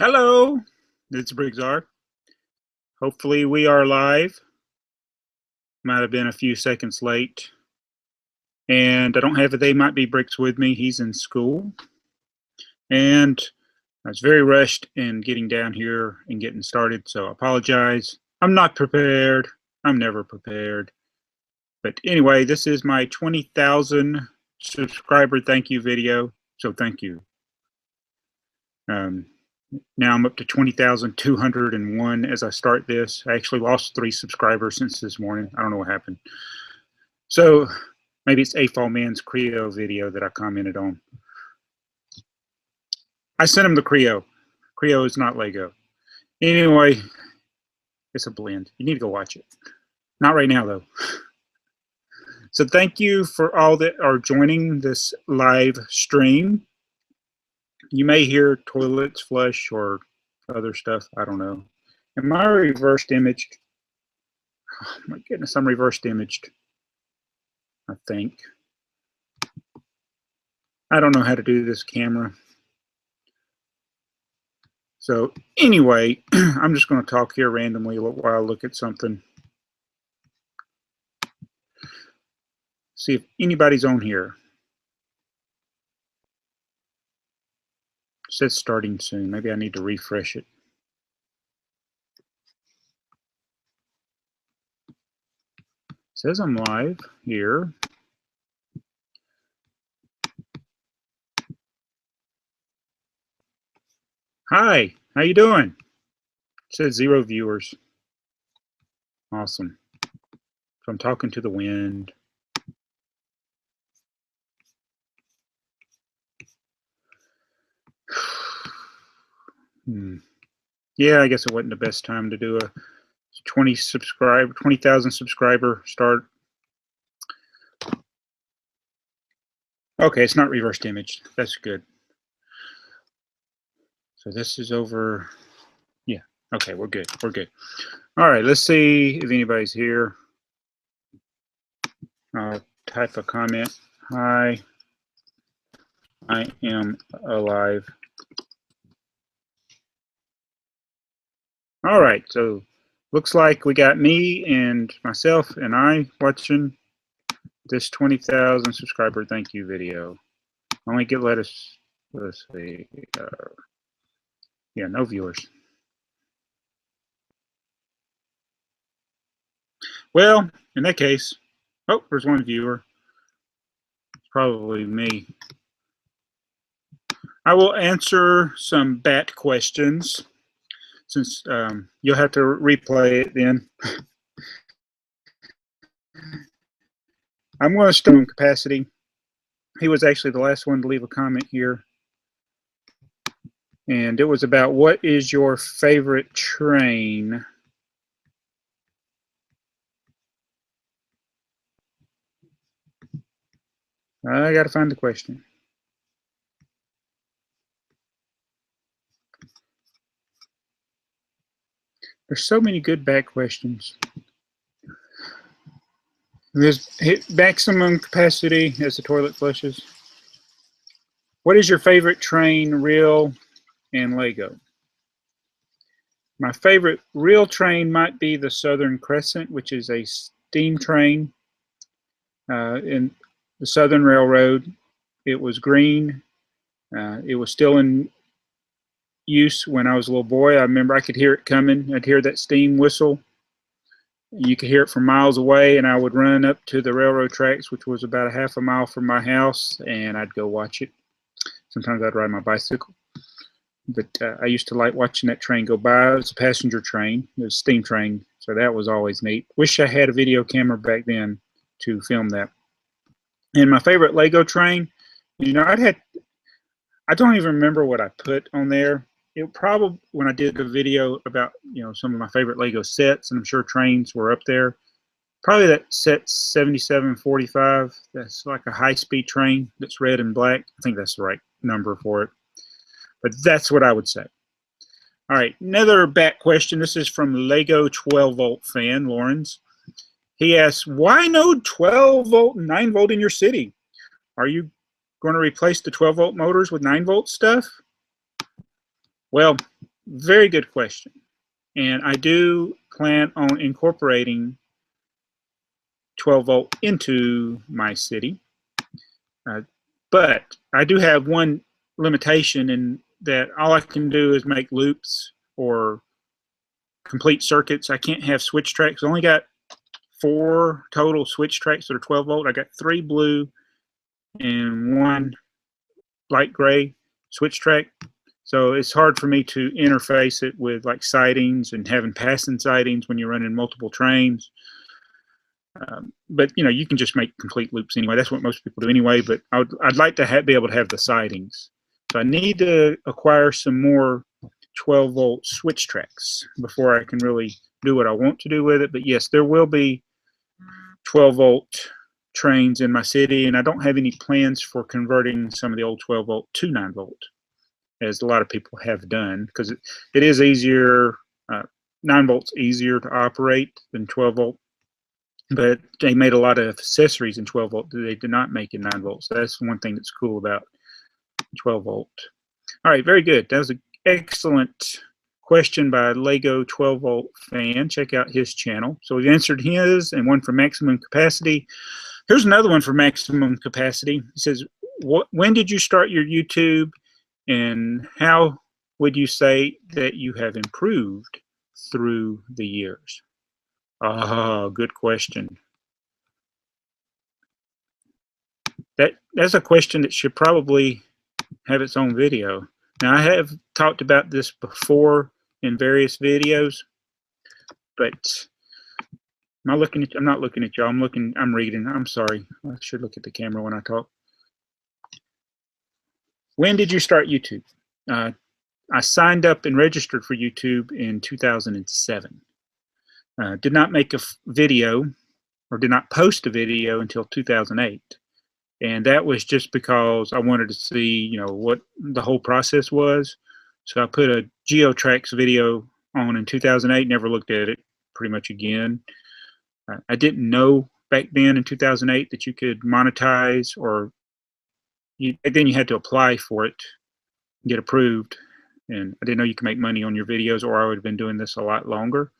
Hello, it's BrickTsar. Hopefully we are live. Might have been a few seconds late. And I don't have a They Might Be Bricks with me. He's in school. And I was very rushed in getting down here and getting started, so I apologize. I'm not prepared. I'm never prepared. But anyway, this is my 20,000 subscriber thank you video, so thank you. Now I'm up to 20,201 as I start this. I actually lost 3 subscribers since this morning. I don't know what happened. So maybe it's AFall Man's Creo video that I commented on. I sent him the Creo. Creo is not Lego. Anyway, it's a blend. You need to go watch it. Not right now, though. So thank you for all that are joining this live stream. You may hear toilets flush or other stuff. I don't know. Am I reversed imaged? Oh my goodness, I'm reversed imaged. I think. I don't know how to do this camera. So anyway, I'm just going to talk here randomly while I look at something. See if anybody's on here. It says starting soon. Maybe I need to refresh it. It says I'm live here. Hi, how you doing? It says 0 viewers. Awesome. So I'm talking to the wind. Yeah, I guess it wasn't the best time to do a 20,000 subscriber start. Okay, it's not reversed image. That's good. So this is over. Yeah, okay, we're good. We're good. All right, let's see if anybody's here. I'll type a comment. Hi, I am alive. All right, so looks like we got me and myself and I watching this 20,000 subscriber thank you video. Only get let's see. Yeah, no viewers. Well, in that case, oh, there's 1 viewer. It's probably me. I will answer some bat questions since you'll have to replay it then. I'm going to start on Capacity. He was actually the last one to leave a comment here. And it was about what is your favorite train? I got to find the question. There's so many good back questions. There's maximum capacity as the toilet flushes. What is your favorite train, real and Lego? My favorite real train might be the Southern Crescent, which is a steam train in the Southern Railroad. It was green. It was still in use when I was a little boy. I remember I could hear it coming. I'd hear that steam whistle. You could hear it from miles away, and I would run up to the railroad tracks, which was about a half a mile from my house, and I'd go watch it. Sometimes I'd ride my bicycle. But I used to like watching that train go by. It was a passenger train. It was a steam train, so that was always neat. Wish I had a video camera back then to film that. And my favorite Lego train, you know, I don't even remember what I put on there. It probably, when I did a video about, you know, some of my favorite Lego sets, and I'm sure trains were up there, probably that set 7745. That's like a high-speed train that's red and black. I think that's the right number for it. But that's what I would say. All right, another bat question. This is from Lego 12-volt fan, Laurenz. He asks, why no 12-volt and 9-volt in your city? Are you going to replace the 12-volt motors with 9-volt stuff? Well, very good question. And I do plan on incorporating 12 volt into my city. But I do have one limitation in that all I can do is make loops or complete circuits. I can't have switch tracks. I only got 4 total switch tracks that are 12 volt. I got 3 blue and 1 light gray switch track. So it's hard for me to interface it with like sidings and having passing sidings when you're running multiple trains. But you know, you can just make complete loops anyway. That's what most people do anyway. But I'd like to be able to have the sidings. So I need to acquire some more 12 volt switch tracks before I can really do what I want to do with it. But yes, there will be 12 volt trains in my city, and I don't have any plans for converting some of the old 12 volt to 9 volt, as a lot of people have done, because it is easier. 9 volts easier to operate than 12 volt. But they made a lot of accessories in 12 volt that they did not make in 9 volts. So that's one thing that's cool about 12 volt. All right, very good. That was an excellent question by Lego 12 volt fan. Check out his channel. So we've answered his and one for Maximum Capacity. Here's another one for Maximum Capacity. It says, when did you start your YouTube, and how would you say that you have improved through the years? Oh, good question. That's a question that should probably have its own video. Now, I have talked about this before in various videos, but I'm not looking at y'all. I'm reading. I'm sorry. I should look at the camera when I talk. When did you start YouTube? I signed up and registered for YouTube in 2007. Did not make a video or did not post a video until 2008. And that was just because I wanted to see, you know, what the whole process was. So I put a GeoTrax video on in 2008, never looked at it pretty much again. I didn't know back then in 2008 that you could monetize, or then you had to apply for it and get approved. And I didn't know you could make money on your videos, or I would have been doing this a lot longer.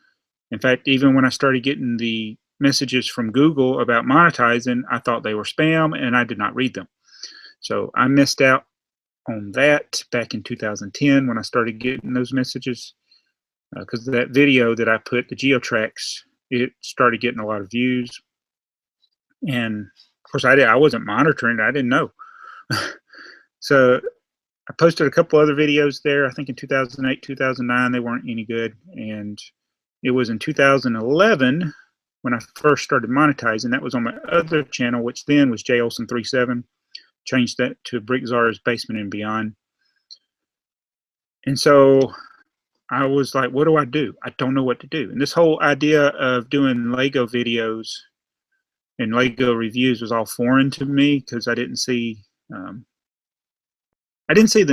In fact, even when I started getting the messages from Google about monetizing, I thought they were spam and I did not read them. So I missed out on that back in 2010 when I started getting those messages, because that video that I put, the GeoTrax, it started getting a lot of views. And of course I wasn't monitoring it. I didn't know. So I posted a couple other videos there, I think in 2008, 2009, they weren't any good. And it was in 2011 when I first started monetizing. That was on my other channel, which then was Jolson37. Changed that to BrickTsar's Basement and Beyond. And so I was like, what do? I don't know what to do. And this whole idea of doing Lego videos and Lego reviews was all foreign to me, because I didn't see the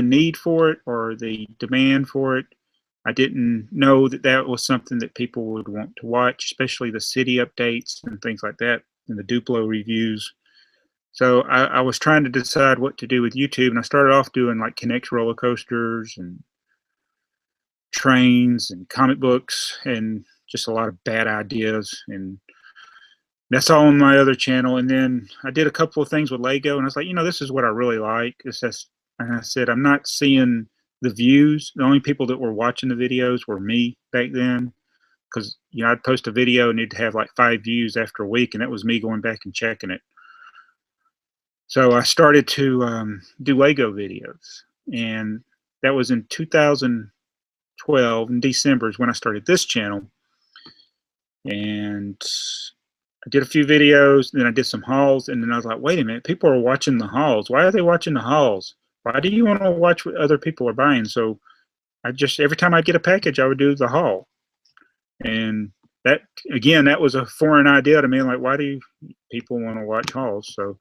need for it or the demand for it. I didn't know that that was something that people would want to watch, especially the city updates and things like that, and the Duplo reviews. So I was trying to decide what to do with YouTube, and I started off doing like Connect roller coasters and trains and comic books and just a lot of bad ideas. And that's all on my other channel. And then I did a couple of things with Lego, and I was like, you know, this is what I really like. And I said, I'm not seeing the views. The only people that were watching the videos were me back then, because, you know, I'd post a video and it'd have like 5 views after a week, and that was me going back and checking it. So I started to do Lego videos, and that was in 2012 in December is when I started this channel. And I did a few videos, then I did some hauls, and then I was like, wait a minute, people are watching the hauls. Why are they watching the hauls? Why do you want to watch what other people are buying? So I just, every time I get a package, I would do the haul. And that, again, that was a foreign idea to me. Like, why do people want to watch hauls? So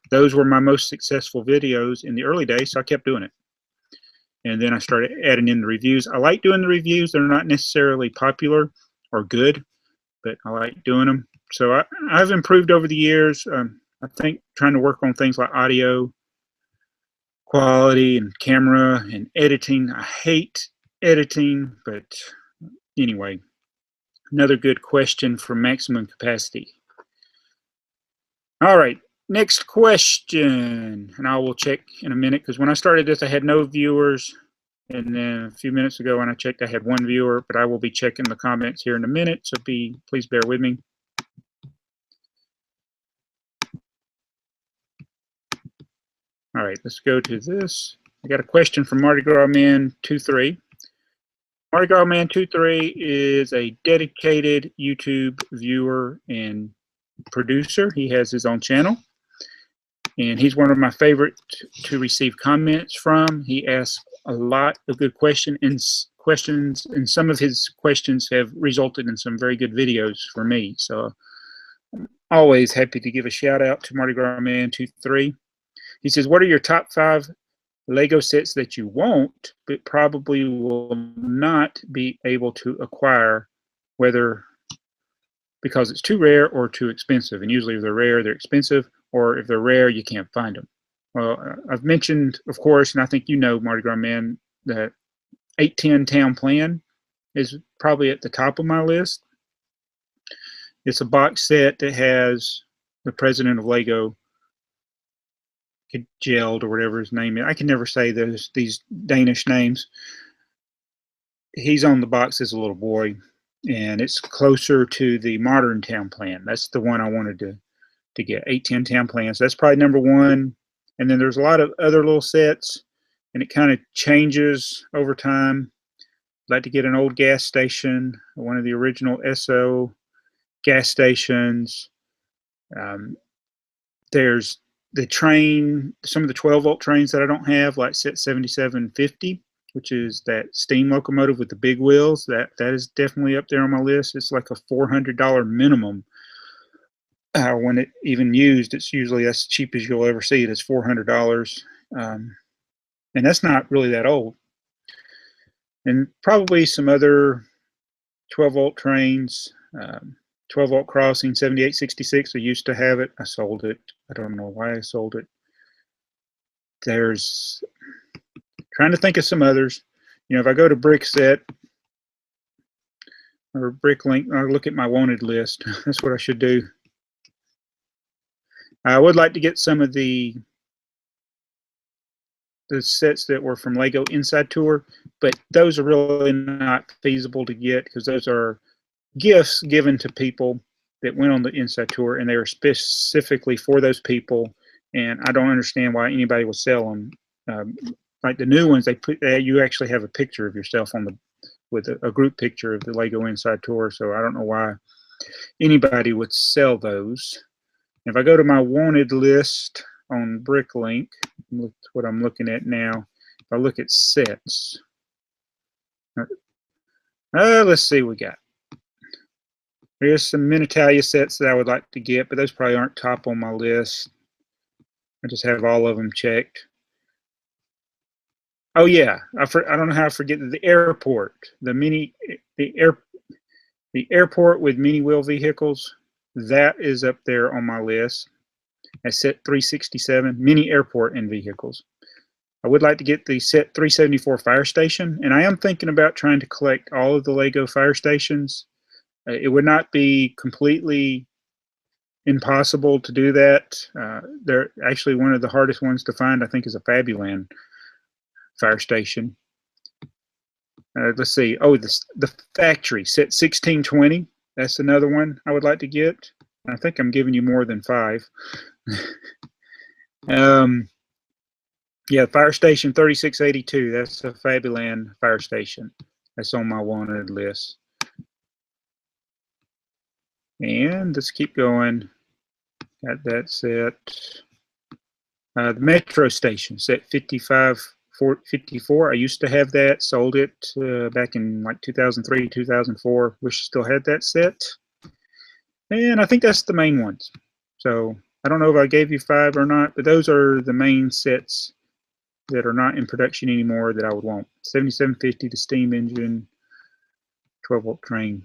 those were my most successful videos in the early days, so I kept doing it. And then I started adding in the reviews. I like doing the reviews. They're not necessarily popular or good, but I like doing them. So I've improved over the years. I think trying to work on things like audio quality and camera and editing. I hate editing, but anyway, another good question from Maximum Capacity. All right, next question, and I will check in a minute, because when I started this I had no viewers, and then a few minutes ago when I checked I had 1 viewer, but I will be checking the comments here in a minute, so please bear with me. All right, let's go to this. I got a question from Mardigrasman23. Mardigrasman23 is a dedicated YouTube viewer and producer. He has his own channel, and he's one of my favorite to receive comments from. He asks a lot of good questions, and some of his questions have resulted in some very good videos for me. So I'm always happy to give a shout out to Mardigrasman23. He says, what are your top 5 Lego sets that you want, but probably will not be able to acquire, whether because it's too rare or too expensive? And usually if they're rare, they're expensive, or if they're rare, you can't find them. Well, I've mentioned, of course, and I think you know, Mardigrasman, that 810 Town Plan is probably at the top of my list. It's a box set that has the president of Lego, Geld, or whatever his name is. I can never say these Danish names. He's on the box as a little boy, and it's closer to the modern Town Plan. That's the one I wanted to get, 810 Town Plan. So that's probably number 1. And then there's a lot of other little sets, and it kind of changes over time. I'd like to get an old gas station, one of the original SO gas stations. There's the train, some of the 12-volt trains that I don't have, like set 7750, which is that steam locomotive with the big wheels. That is definitely up there on my list. It's like a $400 minimum. When it even used, it's usually as cheap as you'll ever see it. It's $400, and that's not really that old. And probably some other 12-volt trains. 12-volt crossing, 7866. I used to have it. I sold it. I don't know why I sold it. There's, trying to think of some others. You know, if I go to BrickTsar or BrickLink, or look at my wanted list. That's what I should do. I would like to get some of the sets that were from Lego Inside Tour, but those are really not feasible to get, because those are gifts given to people that went on the Inside Tour, and they were specifically for those people, and I don't understand why anybody would sell them. Like the new ones, they put you actually have a picture of yourself on with a group picture of the Lego Inside Tour, so I don't know why anybody would sell those. If I go to my wanted list on BrickLink, that's what I'm looking at now. If I look at sets, let's see what we got. There's some Minitalia sets that I would like to get, but those probably aren't top on my list. I just have all of them checked. Oh yeah, I don't know how I forget the airport, the airport with mini wheel vehicles. That is up there on my list. I set 367, mini airport and vehicles. I would like to get the set 374 fire station, and I am thinking about trying to collect all of the Lego fire stations. It would not be completely impossible to do that. They're actually one of the hardest ones to find, I think, is a Fabuland fire station. Let's see. Oh, the factory set 1620. That's another one I would like to get. I think I'm giving you more than 5. Yeah, fire station 3682. That's a Fabuland fire station. That's on my wanted list. And let's keep going. Got that set. The metro station set 5554. I used to have that. Sold it back in like 2003, 2004. Wish I still had that set. And I think that's the main ones. So I don't know if I gave you 5 or not, but those are the main sets that are not in production anymore that I would want. 7750, the steam engine, 12-volt train.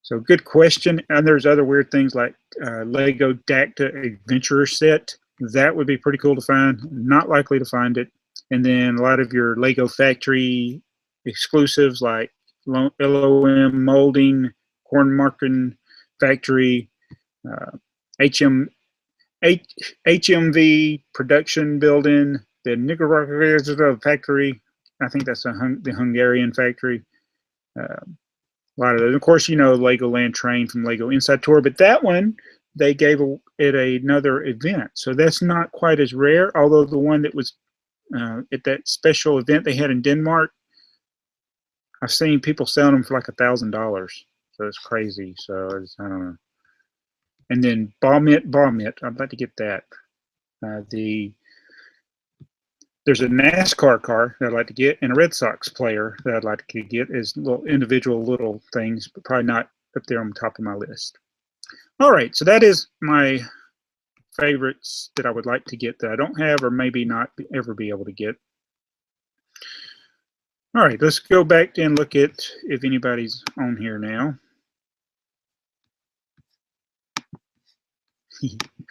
So good question. And there's other weird things like Lego Dacta Adventurer set. That would be pretty cool to find. Not likely to find it. And then a lot of your Lego factory exclusives like LOM Molding, Corn Marking Factory, HMV Production Building, the Nicaragua Factory. I think that's the Hungarian factory. A lot of those. Of course, you know, Legoland Train from Lego Inside Tour, but that one, they gave it another event. So that's not quite as rare, although the one that was at that special event they had in Denmark, I've seen people selling them for like $1,000. So it's crazy. So I don't know. And then ball mitt. I'm about to get that. There's a NASCAR car that I'd like to get, and a Red Sox player that I'd like to get as little individual little things, but probably not up there on the top of my list. All right, so that is my favorites that I would like to get that I don't have, or maybe not ever be able to get. All right, let's go back and look at if anybody's on here now.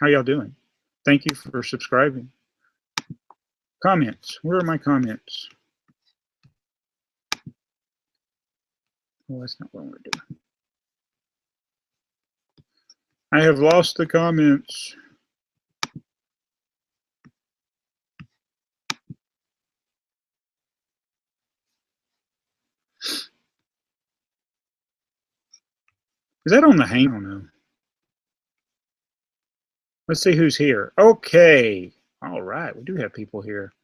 How y'all doing? Thank you for subscribing. Comments. Where are my comments? Oh, that's not what we're doing. I have lost the comments. Is that on the hang? I don't know. Let's see who's here. Okay. All right. We do have people here.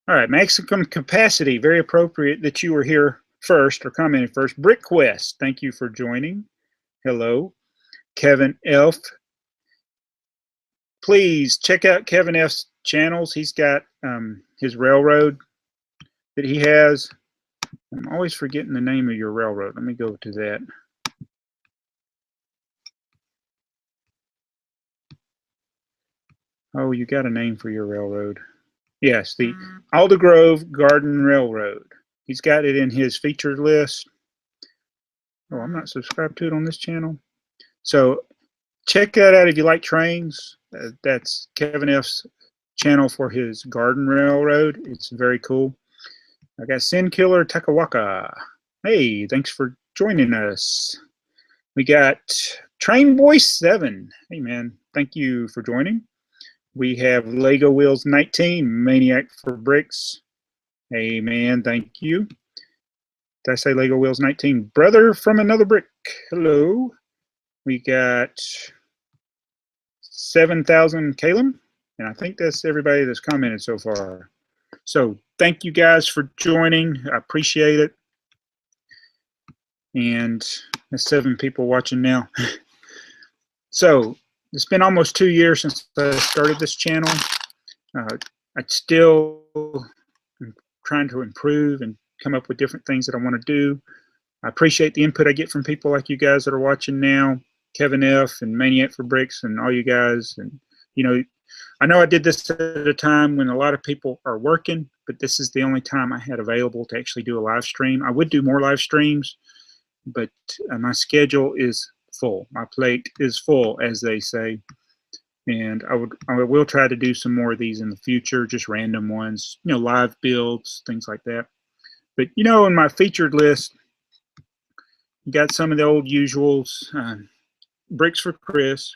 All right. Maximum Capacity. Very appropriate that you were here first or commented first. BrickQuest. Thank you for joining. Hello. Kevin F. Please check out Kevin F's channels. He's got his railroad that he has. I'm always forgetting the name of your railroad. Let me go to that. Oh, you got a name for your railroad. Yes, the Aldergrove Garden Railroad. He's got it in his featured list. Oh, I'm not subscribed to it on this channel. So check that out if you like trains. That's Kevin F's channel for his garden railroad. It's very cool. I got Sin Killer Takawaka. Hey, thanks for joining us. We got Train Boy 7. Hey, man, thank you for joining. We have Lego Wheels 19, Maniac for Bricks. Hey, man, thank you. Did I say Lego Wheels 19? Brother from Another Brick. Hello. We got 7,000 Calum, and I think that's everybody that's commented so far. So thank you guys for joining. I appreciate it. And there's 7 people watching now. So it's been almost 2 years since I started this channel. I still am trying to improve and come up with different things that I want to do. I appreciate the input I get from people like you guys that are watching now, Kevin F. and Maniac for Bricks and all you guys. And, you know I did this at a time when a lot of people are working, but this is the only time I had available to actually do a live stream. I would do more live streams, but my schedule is full. My plate is full, as they say. And I will try to do some more of these in the future, just random ones, you know, live builds, things like that. But, you know, in my featured list, you got some of the old usuals. Bricks for Chris.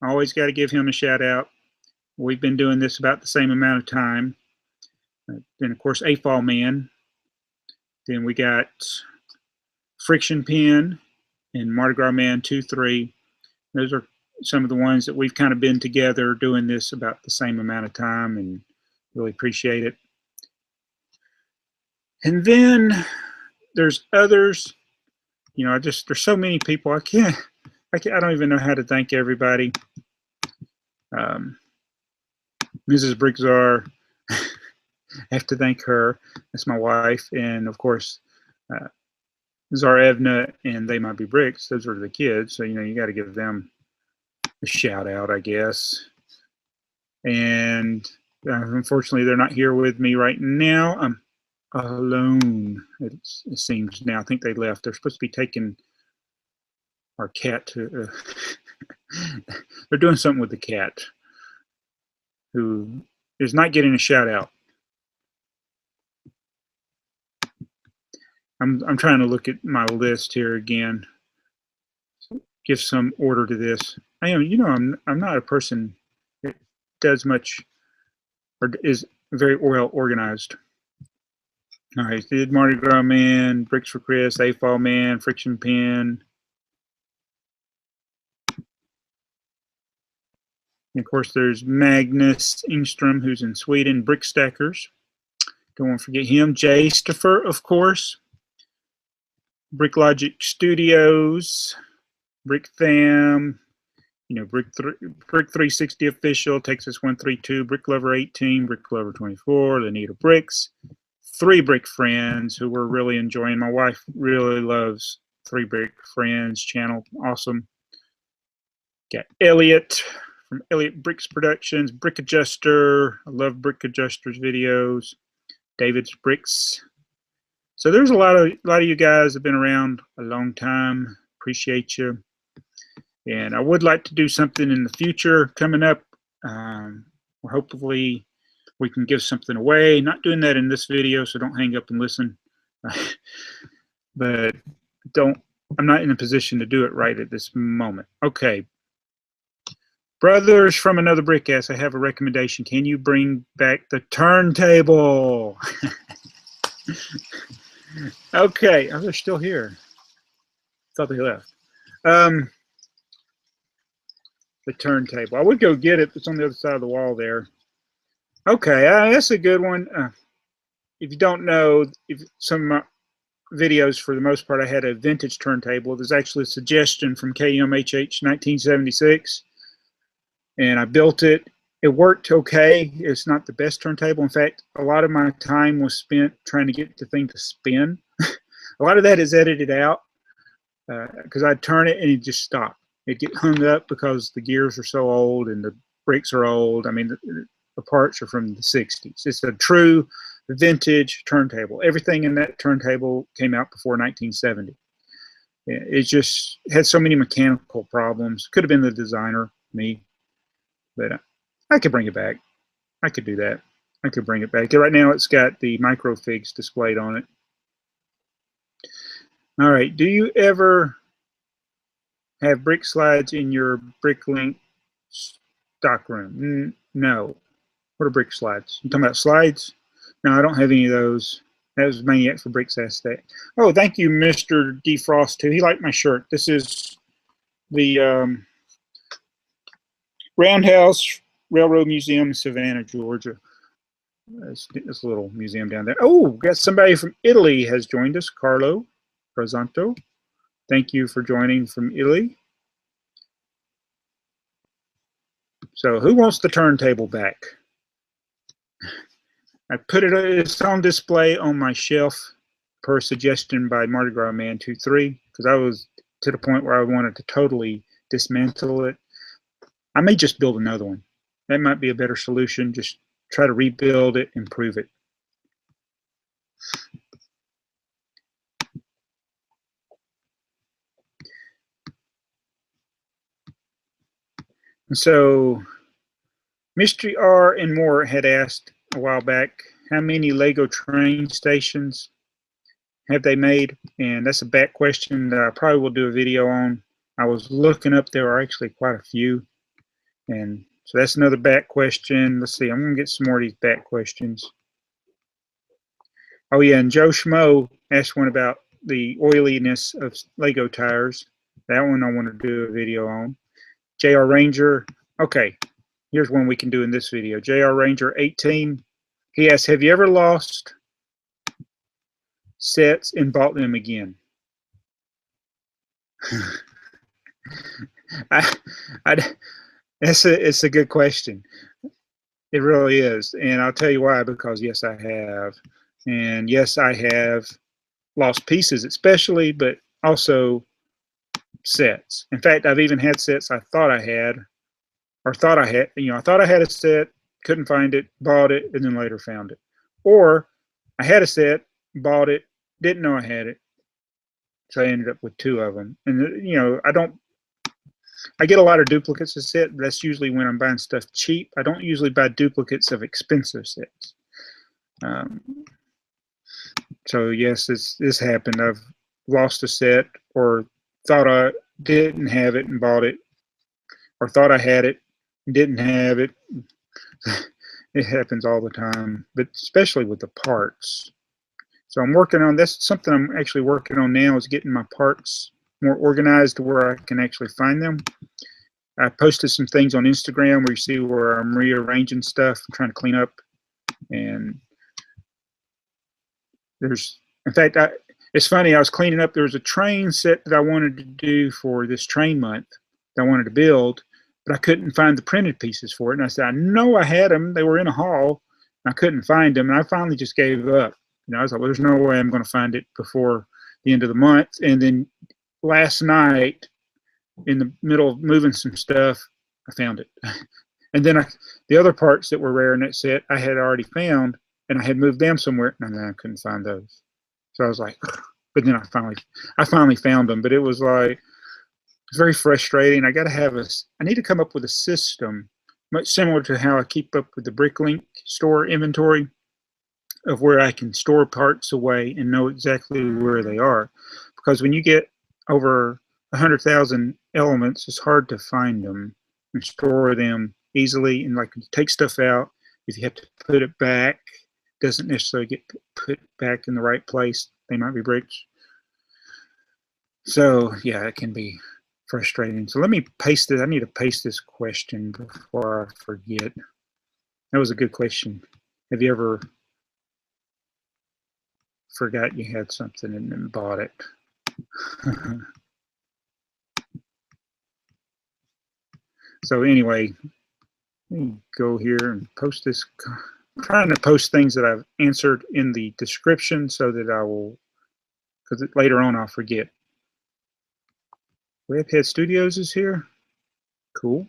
I always got to give him a shout out. We've been doing this about the same amount of time. Then, of course, AFOL Man. Then we got Friction Pen and Mardigrasman23. Those are some of the ones that we've kind of been together doing this about the same amount of time, and really appreciate it. And then there's others. You know, there's so many people. I don't even know how to thank everybody. Mrs. BrickTsar, I have to thank her. That's my wife, and of course, Zarevna and They Might Be Bricks. Those are the kids, so you know you got to give them a shout out, I guess. And unfortunately, they're not here with me right now. I'm alone. It seems now. I think they left. They're supposed to be taking our cat to. They're doing something with the cat, who is not getting a shout out. I'm trying to look at my list here again. Give some order to this. I am, you know, I'm not a person that does much or is very well organized. All right, did Mardigrasman, Bricks for Chris, AFall Man, Friction Pen. And of course, there's Magnus Engstrom, who's in Sweden, Brick Stackers. Don't want to forget him. Jay Staffer, of course. Brick Logic Studios, Brick Tham, you know, Brick 360 Official, Texas 132, Brick Lover 18, Brick Lover 24, Lanita Bricks, 3 Brick Friends who we're really enjoying. My wife really loves 3 Brick Friends channel. Awesome. Got Elliot from Elliot Bricks Productions, Brick Adjuster. I love Brick Adjuster's videos. David's Bricks. So there's a lot of you guys have been around a long time. Appreciate you. And I would like to do something in the future coming up. Hopefully we can give something away. Not doing that in this video, so don't hang up and listen. But I'm not in a position to do it right at this moment. Okay. Brothers from Another Brick asks, I have a recommendation. Can you bring back the turntable? Okay. Oh, they're still here. Thought they left. The turntable. I would go get it. It's on the other side of the wall there. Okay, that's a good one. If you don't know, if some of my videos, for the most part, I had a vintage turntable. There's actually a suggestion from KMHH 1976, and I built it. It worked okay. It's not the best turntable. In fact, a lot of my time was spent trying to get the thing to spin. A lot of that is edited out because I'd turn it and it just stopped. It'd get hung up because the gears are so old and the bricks are old. I mean, the parts are from the 60s. It's a true vintage turntable. Everything in that turntable came out before 1970. It just had so many mechanical problems. Could have been the designer, me, but I could bring it back. I could do that. I could bring it back. Right now it's got the microfigs displayed on it. All right, do you ever have brick slides in your BrickLink stockroom? No. What are brick slides? You talking about slides? No, I don't have any of those. That was Maniac for Bricks Aesthetic. Oh, thank you, Mr. Defrost, too. He liked my shirt. This is the Roundhouse Railroad Museum in Savannah, Georgia. It's a little museum down there. Oh, got somebody from Italy has joined us, Carlo Prasanto. Thank you for joining from Italy. So who wants the turntable back? I put it's on display on my shelf per suggestion by Mardigrasman23 because I was to the point where I wanted to totally dismantle it. I may just build another one. That might be a better solution. Just try to rebuild it, improve it. And so Mystery R and More had asked a while back, how many Lego train stations have they made? And that's a back question that I probably will do a video on. I was looking up, there are actually quite a few. And so that's another back question. Let's see, I'm going to get some more of these back questions. Oh yeah, and Joe Schmo asked one about the oiliness of Lego tires. That one I want to do a video on. JrRanger, okay, here's one we can do in this video. JrRanger 18, he asks, have you ever lost sets and bought them again? It's a good question. It really is. And I'll tell you why, because yes, I have. And yes, I have lost pieces especially, but also sets. In fact, I've even had sets I thought I had, or thought I had, I thought I had a set, couldn't find it, bought it, and then later found it. Or I had a set, bought it, didn't know I had it, so I ended up with 2 of them. And I get a lot of duplicates of sets, but that's usually when I'm buying stuff cheap. I don't usually buy duplicates of expensive sets. So yes, this happened. I've lost a set, or thought I didn't have it and bought it, or thought I had it and didn't have it. It happens all the time, but especially with the parts. So I'm working on this. Something I'm actually working on now is getting my parts more organized to where I can actually find them. I posted some things on Instagram where you see where I'm rearranging stuff, I'm trying to clean up, and there's, in fact, it's funny, I was cleaning up, there was a train set that I wanted to do for this train month that I wanted to build, but I couldn't find the printed pieces for it. And I said, I know I had them. They were in a haul. And I couldn't find them. And I finally just gave up. I was like, well, there's no way I'm going to find it before the end of the month. And then last night, in the middle of moving some stuff, I found it. And then the other parts that were rare in that set, I had already found, and I had moved them somewhere, and then I couldn't find those. So I was like, ugh. But then I finally found them. But it was like, it's very frustrating. I need to come up with a system much similar to how I keep up with the BrickLink store inventory, of where I can store parts away and know exactly where they are. Because when you get over 100,000 elements, it's hard to find them and store them easily. And like, you take stuff out, if you have to put it back, it doesn't necessarily get put back in the right place. They might be bricks. So yeah, it can be frustrating. So let me paste it. I need to paste this question before I forget. That was a good question. Have you ever forgot you had something and then bought it? So anyway, let me go here and post this. I'm trying to post things that I've answered in the description so that I will, because later on I'll forget. Webhead Studios is here. Cool.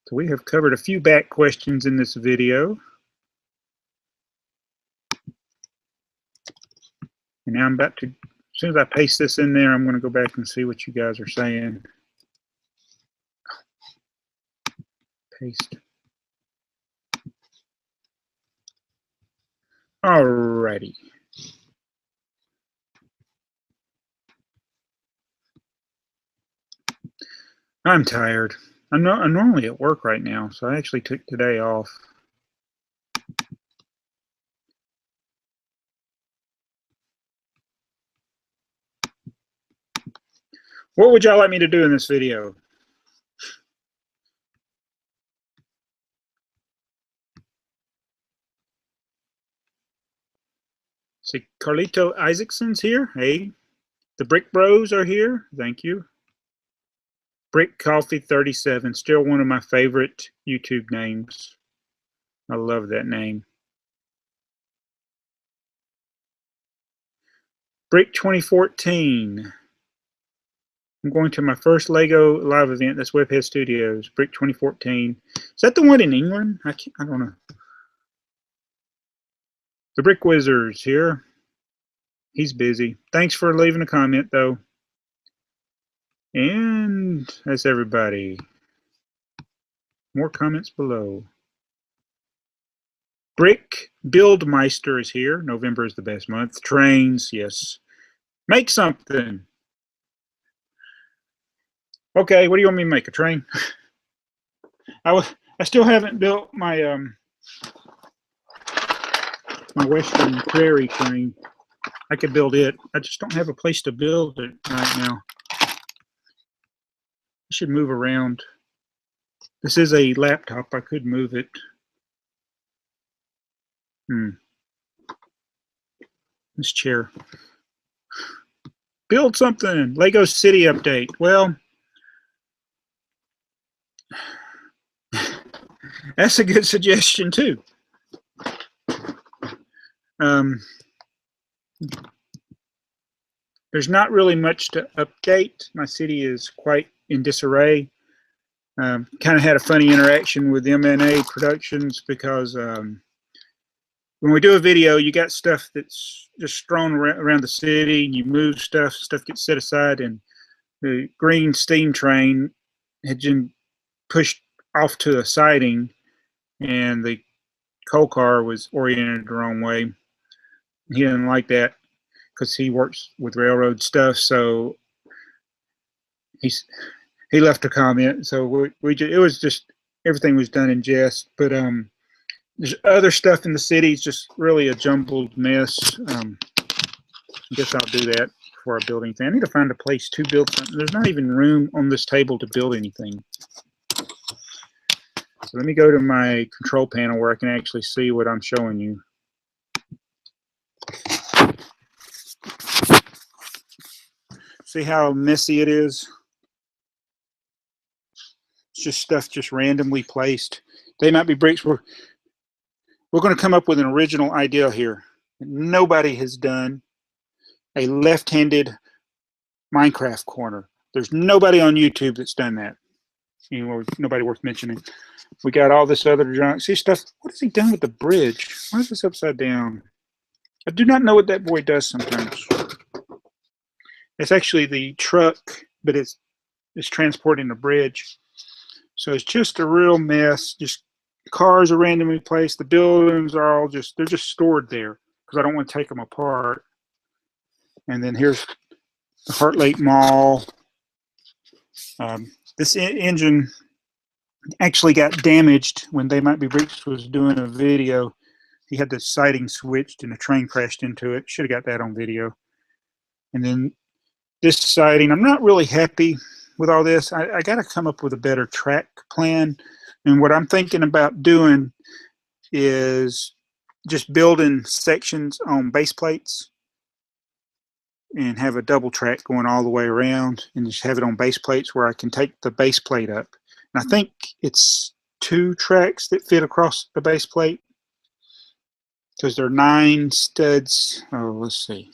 So we have covered a few back questions in this video. And now I'm about to, as soon as I paste this in there, I'm going to go back and see what you guys are saying. Paste. Alrighty. I'm tired. I'm normally at work right now, so I actually took today off. What would y'all like me to do in this video? See, Carlito Isaacson's here. Hey, the Brick Bros are here. Thank you. Brick Coffee 37, still one of my favorite YouTube names. I love that name. Brick 2014. I'm going to my first Lego live event. That's Webhead Studios. Brick 2014. Is that the one in England? I don't know. The Brick Wizard's here. He's busy. Thanks for leaving a comment, though. And that's everybody. More comments below. Brick Buildmeister is here. November is the best month. Trains, yes. Make something. Okay, what do you want me to make? A train? I still haven't built my my Western Prairie train. I could build it. I just don't have a place to build it right now. I should move around. This is a laptop. I could move it. This chair. Build something. Lego City update. Well, that's a good suggestion too. There's not really much to update. My city is quite in disarray. Kind of had a funny interaction with M&A Productions because when we do a video, you got stuff that's just thrown around the city, and you move stuff gets set aside, and the green steam train had been pushed off to a siding, and the coal car was oriented the wrong way. He didn't like that because he works with railroad stuff. So he left a comment. So it was just, everything was done in jest. But there's other stuff in the city. It's just really a jumbled mess. I guess I'll do that before I build anything. I need to find a place to build something. There's not even room on this table to build anything. So let me go to my control panel where I can actually see what I'm showing you. See how messy it is? It's just stuff just randomly placed. They might be bricks. We're going to come up with an original idea here. Nobody has done a left-handed Minecraft corner. There's nobody on YouTube that's done that. You know, nobody worth mentioning. We got all this other junk. See stuff. What has he done with the bridge? Why is this upside down? I do not know what that boy does sometimes. It's actually the truck, but it's transporting the bridge. So it's just a real mess. Just cars are randomly placed. The buildings are all just, they're just stored there because I don't want to take them apart. And then here's the Heart Lake Mall. This engine actually got damaged when They Might Be Bricks was doing a video. He had the siding switched and a train crashed into it. Should have got that on video. And then this siding, I'm not really happy with all this. I got to come up with a better track plan. And what I'm thinking about doing is just building sections on base plates and have a double track going all the way around and just have it on base plates where I can take the base plate up. And I think it's 2 tracks that fit across the base plate because there are 9 studs. Oh, let's see.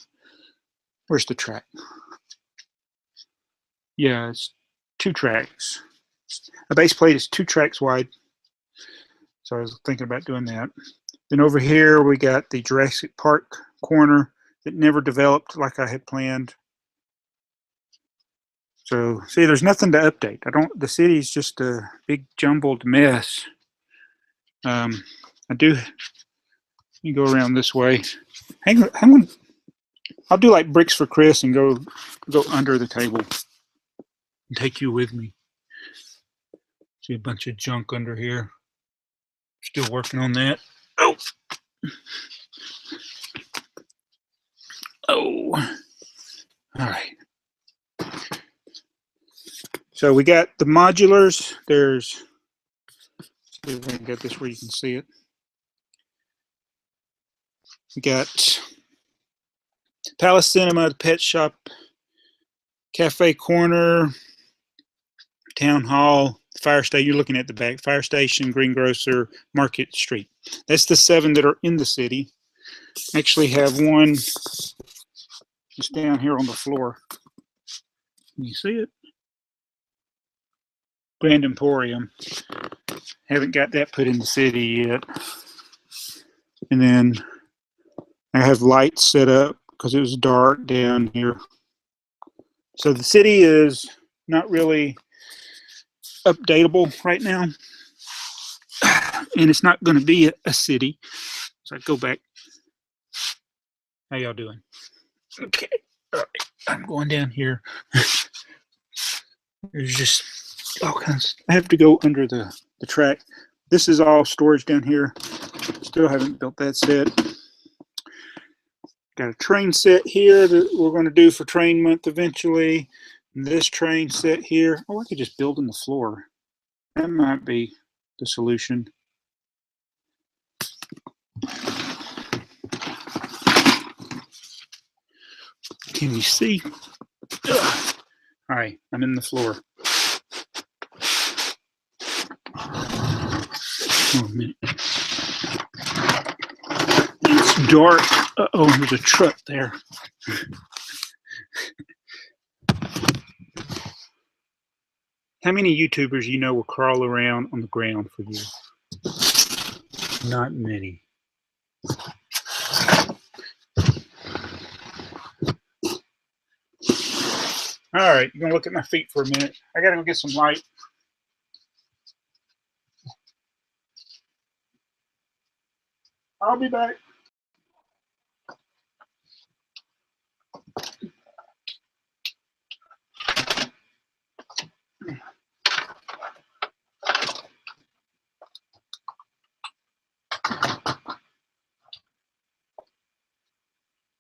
Where's the track? Yeah, it's 2 tracks. A base plate is 2 tracks wide. So I was thinking about doing that. Then over here we got the Jurassic Park corner that never developed like I had planned. So see, there's nothing to update. The city's just a big jumbled mess. I do, you go around this way. I'll do like Bricks for Chris and go under the table and take you with me. See a bunch of junk under here. Still working on that. Oh. Oh. All right. So we got the modulars. There's, see if I can get this where you can see it. We got Palace Cinema, the Pet Shop, Cafe Corner, Town Hall, Fire Station. You're looking at the back. Fire Station, Greengrocer, Market Street. That's the 7 that are in the city. Actually have one just down here on the floor. Can you see it? Grand Emporium. Haven't got that put in the city yet. And then I have lights set up because it was dark down here. So the city is not really updatable right now. And it's not going to be a city. So I go back. How y'all doing? Okay. All right. I'm going down here. There's just all kinds. I have to go under the track. This is all storage down here. Still haven't built that set. Got a train set here that we're going to do for train month eventually. And this train set here. Oh, I could just build in the floor. That might be the solution. Can you see? Ugh. All right, I'm in the floor. Oh, a minute. It's dark. Uh-oh, there's a truck there. How many YouTubers you know will crawl around on the ground for you? Not many. All right, you're gonna look at my feet for a minute. I gotta go get some light. I'll be back.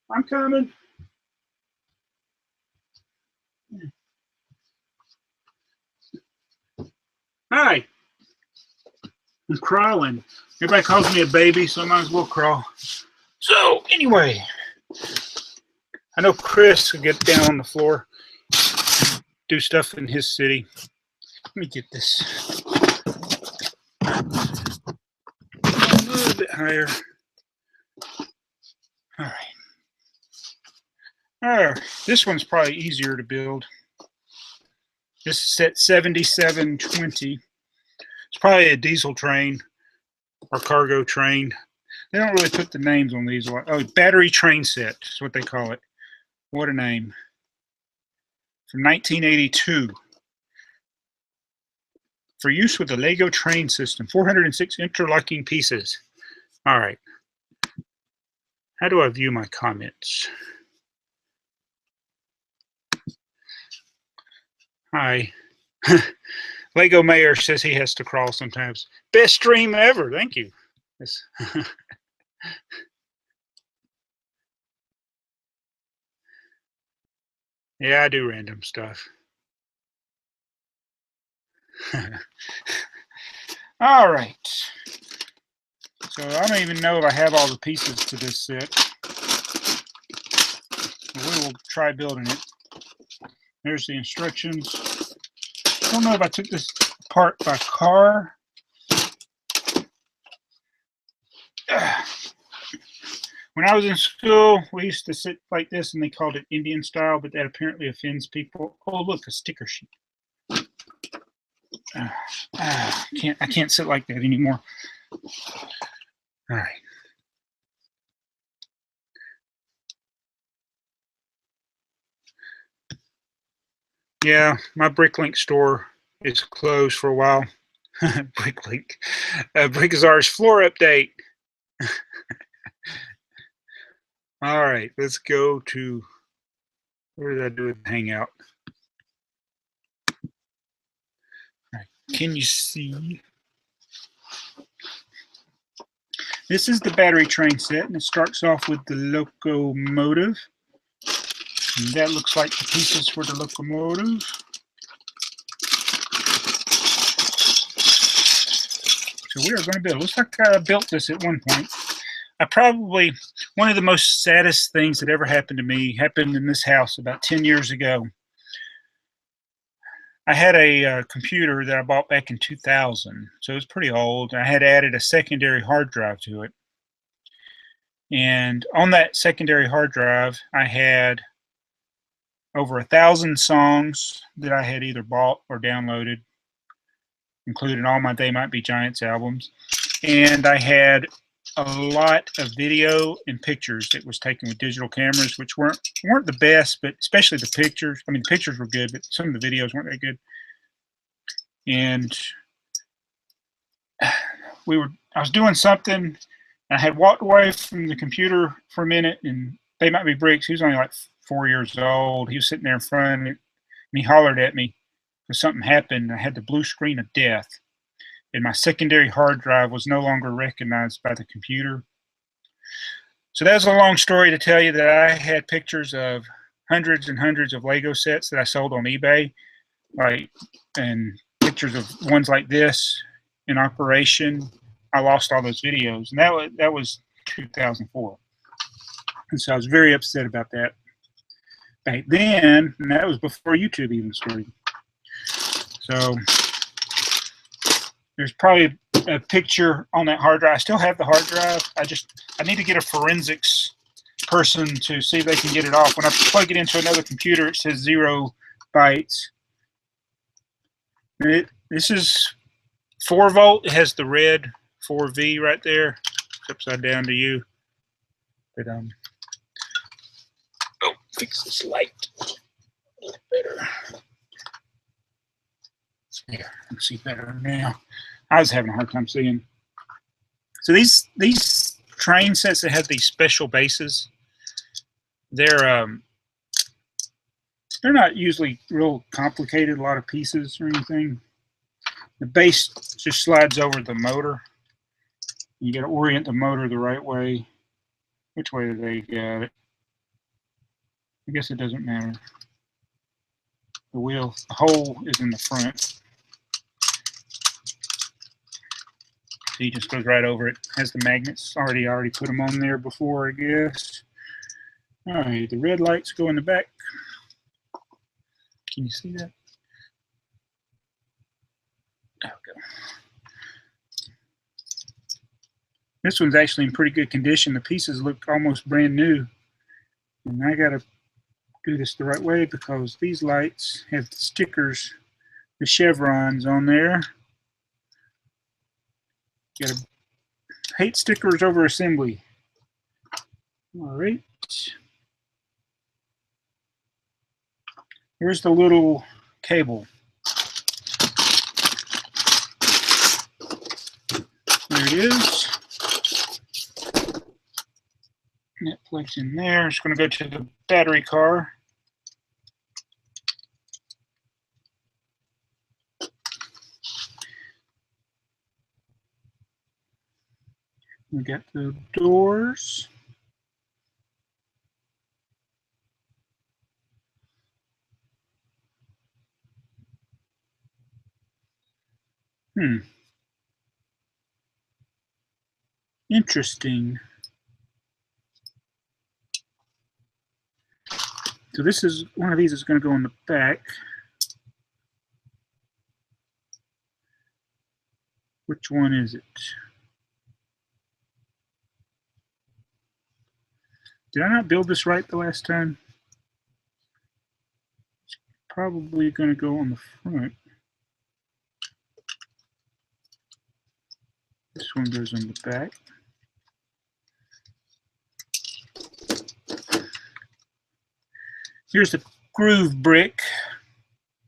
I'm coming. Hi. I'm crawling. Everybody calls me a baby, so I might as well crawl. So, anyway, I know Chris will get down on the floor, do stuff in his city. Let me get this a little bit higher. All right. This one's probably easier to build. This is set 7720. It's probably a diesel train or cargo train. They don't really put the names on these. Oh, battery train set is what they call it. What a name. From 1982. For use with the Lego train system. 406 interlocking pieces. All right. How do I view my comments? Hi. Lego Mayor says he has to crawl sometimes. Best stream ever. Thank you. Yes. Yeah, I do random stuff. All right. So I don't even know if I have all the pieces to this set. We will try building it. There's the instructions. I don't know if I took this apart by car. When I was in school, we used to sit like this, and they called it Indian style, but that apparently offends people. Oh, look, a sticker sheet. I can't sit like that anymore. All right. Yeah, my BrickLink store is closed for a while. BrickLink. BrickTsar's floor update. All right, let's go to, where did I do it? Hangout. All right, can you see? This is the battery train set, and it starts off with the locomotive. And that looks like the pieces for the locomotive. So we are going to build. Looks like I built this at one point. One of the most saddest things that ever happened to me happened in this house about 10 years ago. I had a computer that I bought back in 2000, so it was pretty old. I had added a secondary hard drive to it. And on that secondary hard drive, I had over 1,000 songs that I had either bought or downloaded, including all my They Might Be Giants albums. And I had a lot of video and pictures that was taken with digital cameras, which weren't the best, but especially the pictures. I mean, the pictures were good, but some of the videos weren't that good. And I was doing something, and I had walked away from the computer for a minute, and They Might Be Bricks. He was only like 4 years old. He was sitting there in front of me, and he hollered at me because something happened. I had the blue screen of death, and my secondary hard drive was no longer recognized by the computer. So that's a long story to tell you that I had pictures of hundreds and hundreds of Lego sets that I sold on eBay, and pictures of ones like this in operation. I lost all those videos, and that was 2004. And so I was very upset about that back then, and that was before YouTube even started. So there's probably a picture on that hard drive. I still have the hard drive. I need to get a forensics person to see if they can get it off. When I plug it into another computer, it says 0 bytes. This is 4 volt. It has the red 4V right there. It's upside down to you. But fix this light a little better. Yeah, I can see better now. I was having a hard time seeing. So these train sets that have these special bases, they're not usually real complicated, a lot of pieces or anything. The base just slides over the motor. You got to orient the motor the right way. Which way do they got it? I guess it doesn't matter. The wheel, the hole is in the front. So he just goes right over it. Has the magnets already put them on there before, I guess. All right, the red lights go in the back. Can you see that? There we go. This one's actually in pretty good condition. The pieces look almost brand new. And I gotta do this the right way because these lights have the stickers, the chevrons on there. You gotta hate stickers over assembly. All right. Here's the little cable. There it is. And that plugs in there. It's going to go to the battery car. We got the doors. Interesting. So this is one of these is going to go in the back. Which one is it? Did I not build this right the last time? It's probably going to go on the front. This one goes on the back. Here's the groove brick.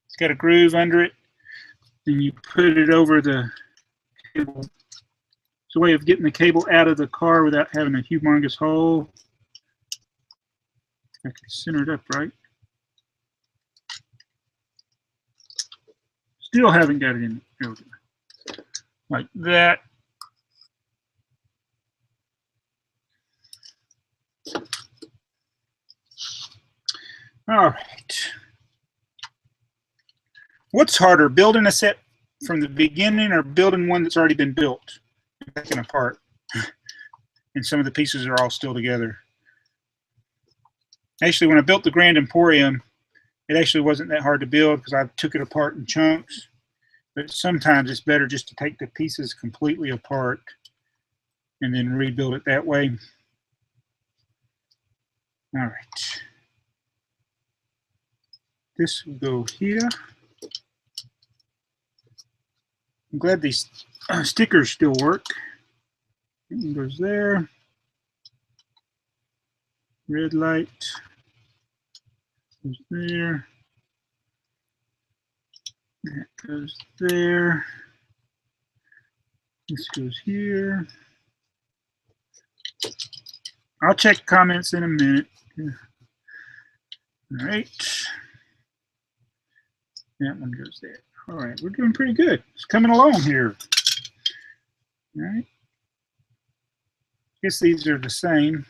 It's got a groove under it. Then you put it over the cable. It's a way of getting the cable out of the car without having a humongous hole. I can center it up right. Still haven't got it in there. Like that. All right. What's harder, building a set from the beginning or building one that's already been built, taken apart, and some of the pieces are all still together? Actually, when I built the Grand Emporium, it actually wasn't that hard to build because I took it apart in chunks. But sometimes it's better just to take the pieces completely apart and then rebuild it that way. All right. This will go here. I'm glad these stickers still work. That one goes there. Red light goes there. That goes there. This goes here. I'll check comments in a minute. All right. That one goes there. All right, we're doing pretty good. It's coming along here. All right. Guess these are the same.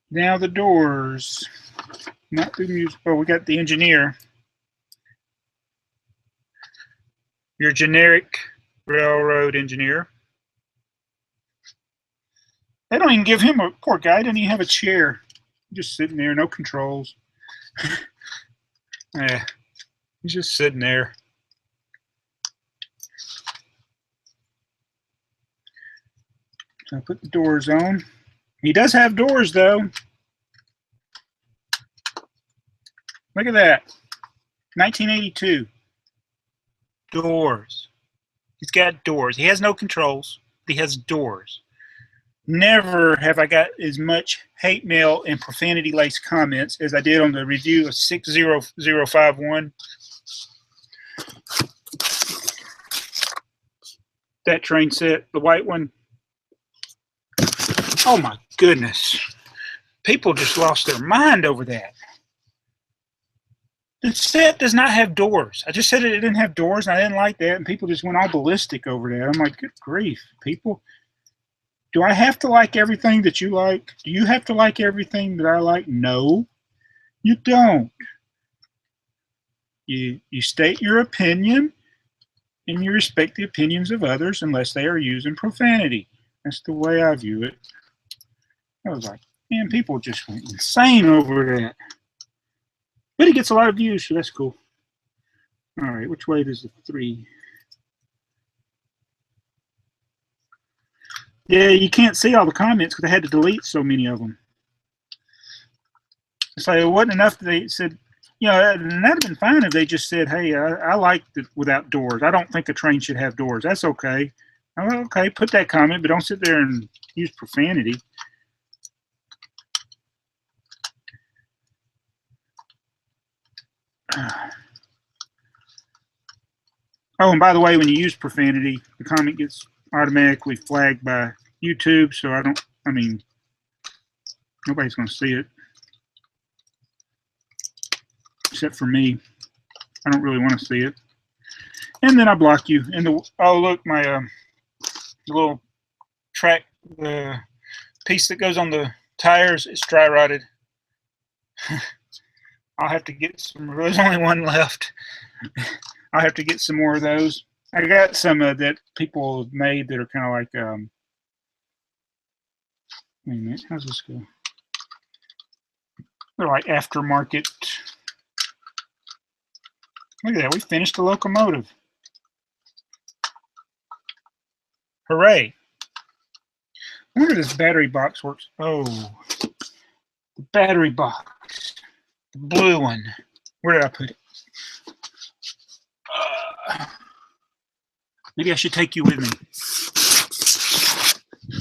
Now the doors. Not the music. Oh, we got the engineer. Your generic railroad engineer. They don't even give him a poor guy. Doesn't even have a chair. Just sitting there, no controls. Yeah, he's just sitting there. So I put the doors on. He does have doors though. Look at that. 1982. Doors. He's got doors. He has no controls. He has doors. Never have I got as much hate mail and profanity-laced comments as I did on the review of 60051. That train set, the white one. Oh my goodness. People just lost their mind over that. The set does not have doors. I just said it didn't have doors, and I didn't like that, and people just went all ballistic over that. I'm like, good grief, people. Do I have to like everything that you like? Do you have to like everything that I like? No, you don't. You state your opinion, and you respect the opinions of others unless they are using profanity. That's the way I view it. I was like, man, people just went insane over that. But it gets a lot of views, so that's cool. All right, which way does the 3? Yeah, you can't see all the comments because I had to delete so many of them. It's like it wasn't enough that they said, you know, and that'd have been fine if they just said, hey, I like it without doors. I don't think a train should have doors. That's okay. I'm like, okay, put that comment, but don't sit there and use profanity. Oh, and by the way, when you use profanity, the comment gets automatically flagged by YouTube, so I mean, nobody's going to see it. Except for me. I don't really want to see it. And then I block you. And oh, look, my the little track, the piece that goes on the tires is dry rotted. I'll have to get some. There's only one left. I'll have to get some more of those. I got some that people have made that are kind of like, wait a minute, how's this go? They're like aftermarket. Look at that, we finished the locomotive. Hooray. I wonder if this battery box works. Oh, the battery box. The blue one. Where did I put it? Maybe I should take you with me.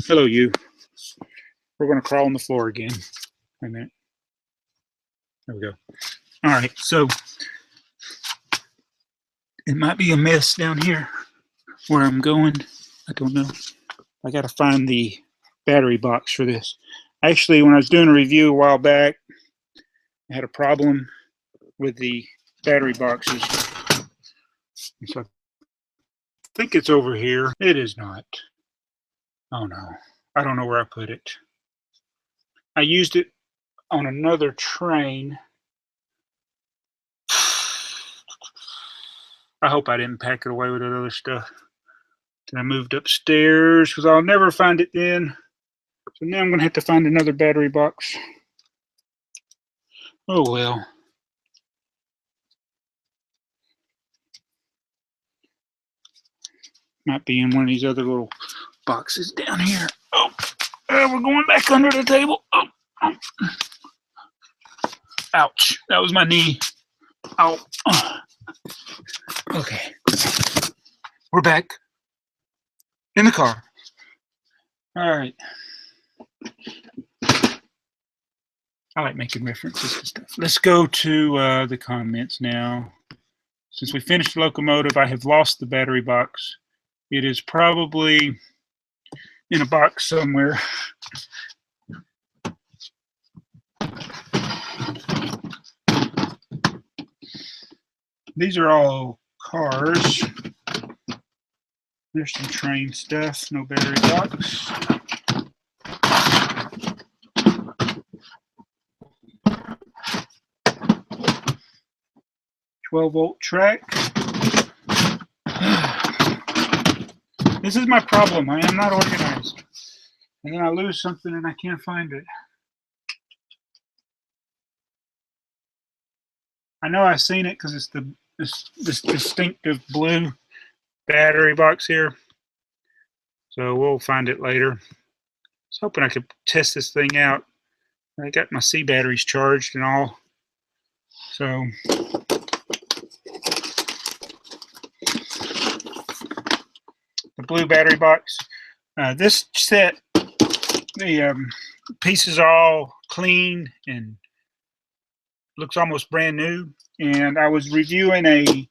Hello, you. We're going to crawl on the floor again. Wait a minute. There we go. All right, so it might be a mess down here where I'm going. I don't know. I got to find the battery box for this. Actually, when I was doing a review a while back, I had a problem with the battery boxes. So I think it's over here. It is not. Oh no. I don't know where I put it. I used it on another train. I hope I didn't pack it away with that other stuff. Then I moved upstairs because I'll never find it then. So now I'm going to have to find another battery box. Oh well. Might be in one of these other little boxes down here. Oh, we're going back under the table. Oh. Ouch. That was my knee. Ow. Okay. We're back in the car. All right. I like making references to stuff. Let's go to the comments now. Since we finished the locomotive, I have lost the battery box. It is probably in a box somewhere. These are all cars. There's some train stuff, no battery box. "12-volt track." This is my problem. I am not organized. And then I lose something and I can't find it. I know I've seen it because it's this distinctive blue battery box here. So we'll find it later. I was hoping I could test this thing out. I got my C batteries charged and all. So the blue battery box. This set, the pieces are all clean and looks almost brand new. And I was reviewing a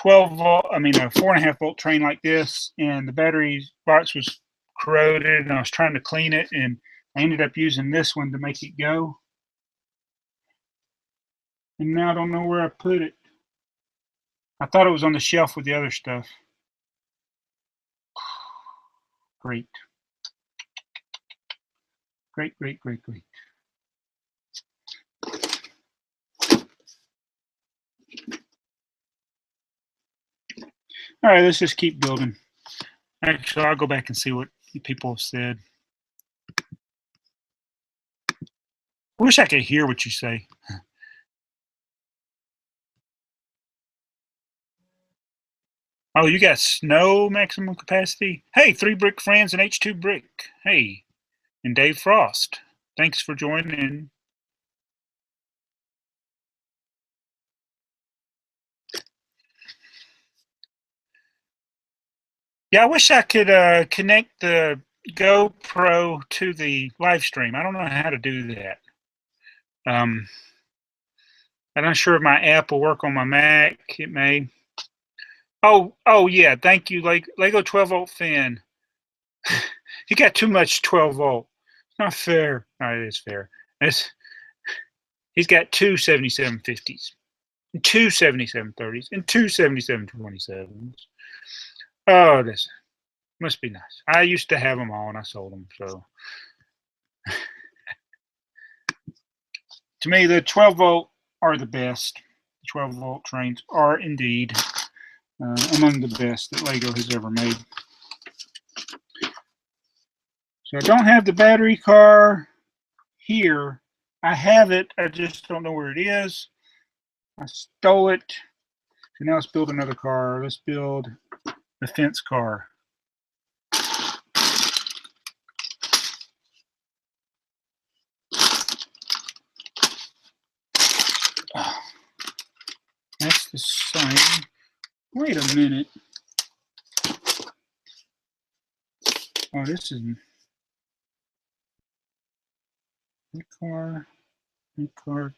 4.5 volt train like this, and the battery box was corroded, and I was trying to clean it, and I ended up using this one to make it go. And now I don't know where I put it. I thought it was on the shelf with the other stuff. Great. Great, great, great, great. All right, let's just keep building. Actually, I'll go back and see what people have said. I wish I could hear what you say. Oh, you got snow maximum capacity? Hey, 3 Brick Friends and H2 Brick. Hey, and Dave Frost. Thanks for joining. Yeah, I wish I could connect the GoPro to the live stream. I don't know how to do that. I'm not sure if my app will work on my Mac. It may. Oh yeah. Thank you, Lego 12 volt fan. You got too much 12 volt. Not fair. No, it is fair. He's got two 7750s, and two 7730s, and two 7727s. Oh, this must be nice. I used to have them all, and I sold them. So, to me, the 12 volt are the best. The 12 volt trains are indeed among the best that Lego has ever made. So I don't have the battery car here. I have it. I just don't know where it is. I stole it. So now let's build another car. Let's build the fence car. That's the same. Wait a minute. Oh, this is the car. The car.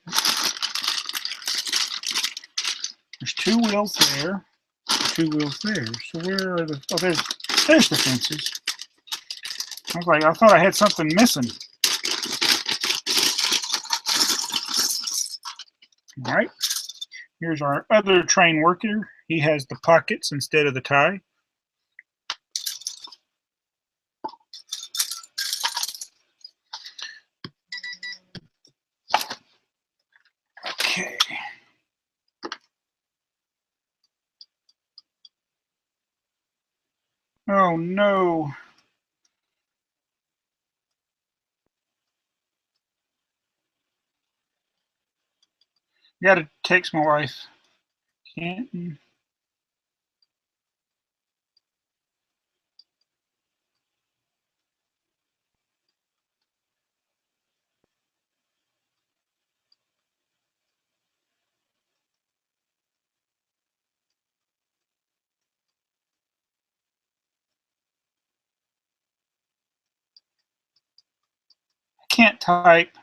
There's 2 wheels there. 2 wheels there. So where are the? Oh, there's the fences. I was like, I thought I had something missing. All right. Here's our other train worker. He has the pockets instead of the tie. Okay. Oh no. Gotta text my wife. Can't. I can't type.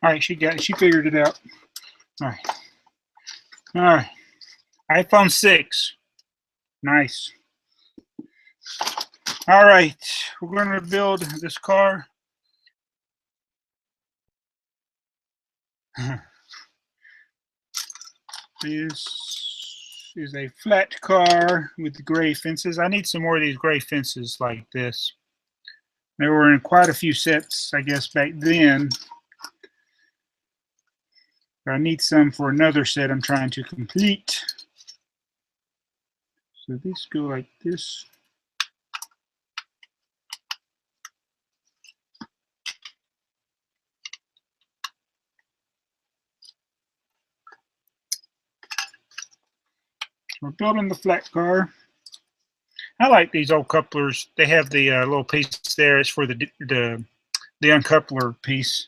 All right, she got it. She figured it out. All right. All right. iPhone 6. Nice. All right. We're going to build this car. This is a flat car with gray fences. I need some more of these gray fences like this. There were in quite a few sets, I guess, back then. But I need some for another set I'm trying to complete. So these go like this. We're building the flat car. I like these old couplers. They have the little piece there. It's for the uncoupler piece.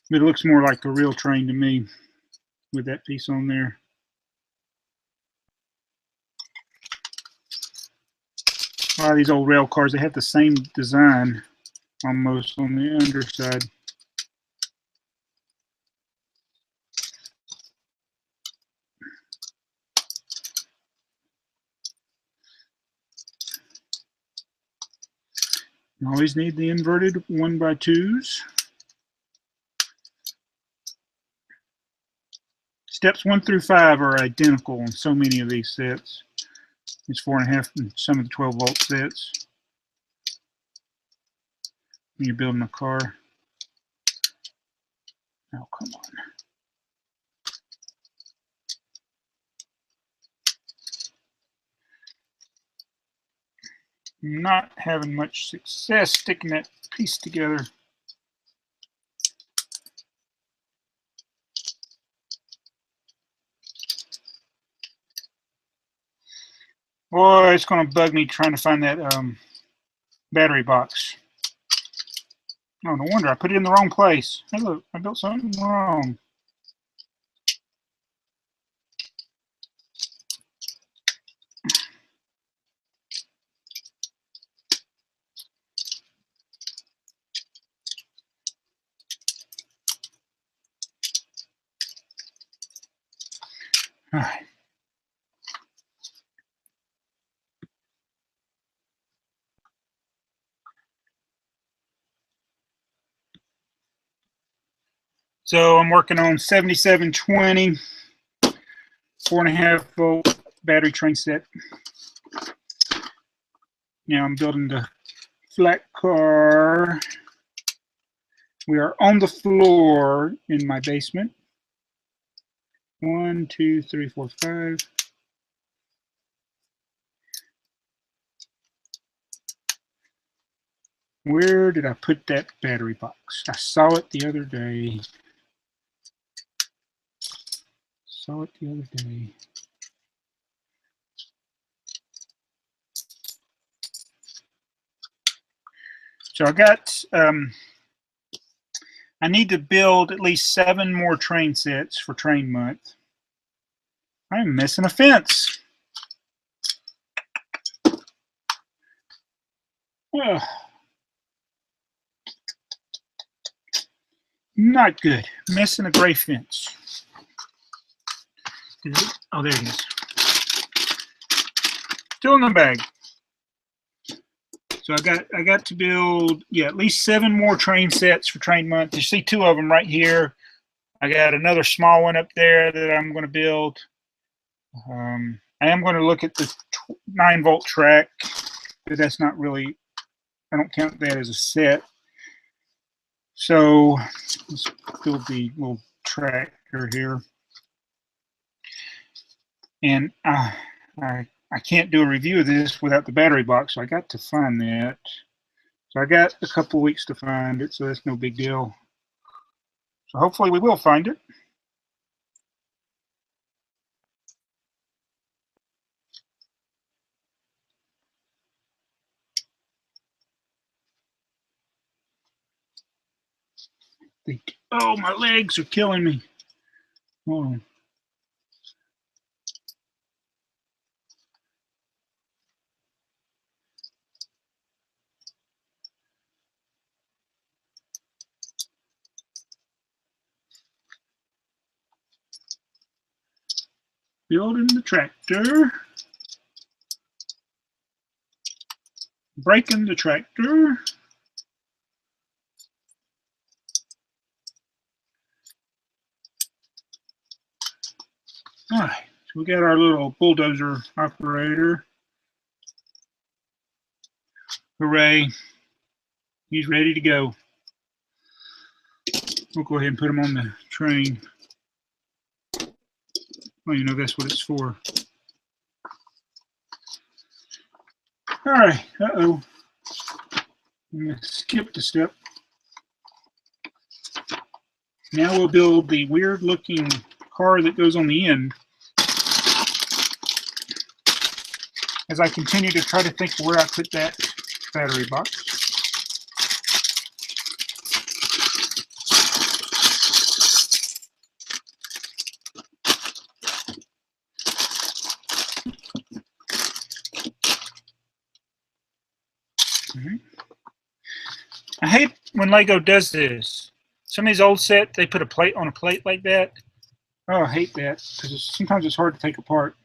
But it looks more like the real train to me with that piece on there. A lot of these old rail cars, they have the same design almost on the underside. You always need the inverted 1x2s. Steps 1 through 5 are identical on so many of these sets. It's 4.5 and some of the 12-volt sets. When you're building a car. Oh, come on. I'm not having much success sticking that piece together. Boy, it's going to bug me trying to find that battery box. Oh, no wonder I put it in the wrong place. Hey, look, I built something wrong. All right. So I'm working on 7720, 4.5 volt battery train set. Now I'm building the flat car. We are on the floor in my basement. 1, 2, 3, 4, 5. Where did I put that battery box? I saw it the other day. Saw it the other day. So I got, I need to build at least 7 more train sets for train month. I'm missing a fence. Ugh. Not good. Missing a gray fence. Oh, there it is. Still in the bag. So I got to build, yeah, at least 7 more train sets for train month. You see 2 of them right here. I got another small one up there that I'm going to build. I am going to look at the 9-volt track, but that's not really, I don't count that as a set. So let's build the little tractor here. And I can't do a review of this without the battery box, so I got to find that. So I got a couple weeks to find it, so that's no big deal. So hopefully we will find it. Oh, my legs are killing me. Hold on. Building the tractor. Braking the tractor. All right, so we got our little bulldozer operator. Hooray. He's ready to go. We'll go ahead and put him on the train. Well, you know that's what it's for. All right, uh-oh. I'm going to skip the step. Now we'll build the weird looking car that goes on the end. as I continue to try to think where I put that battery box. I hate when Lego does this. Some of these old sets, they put a plate on a plate like that. Oh, I hate that because sometimes it's hard to take apart.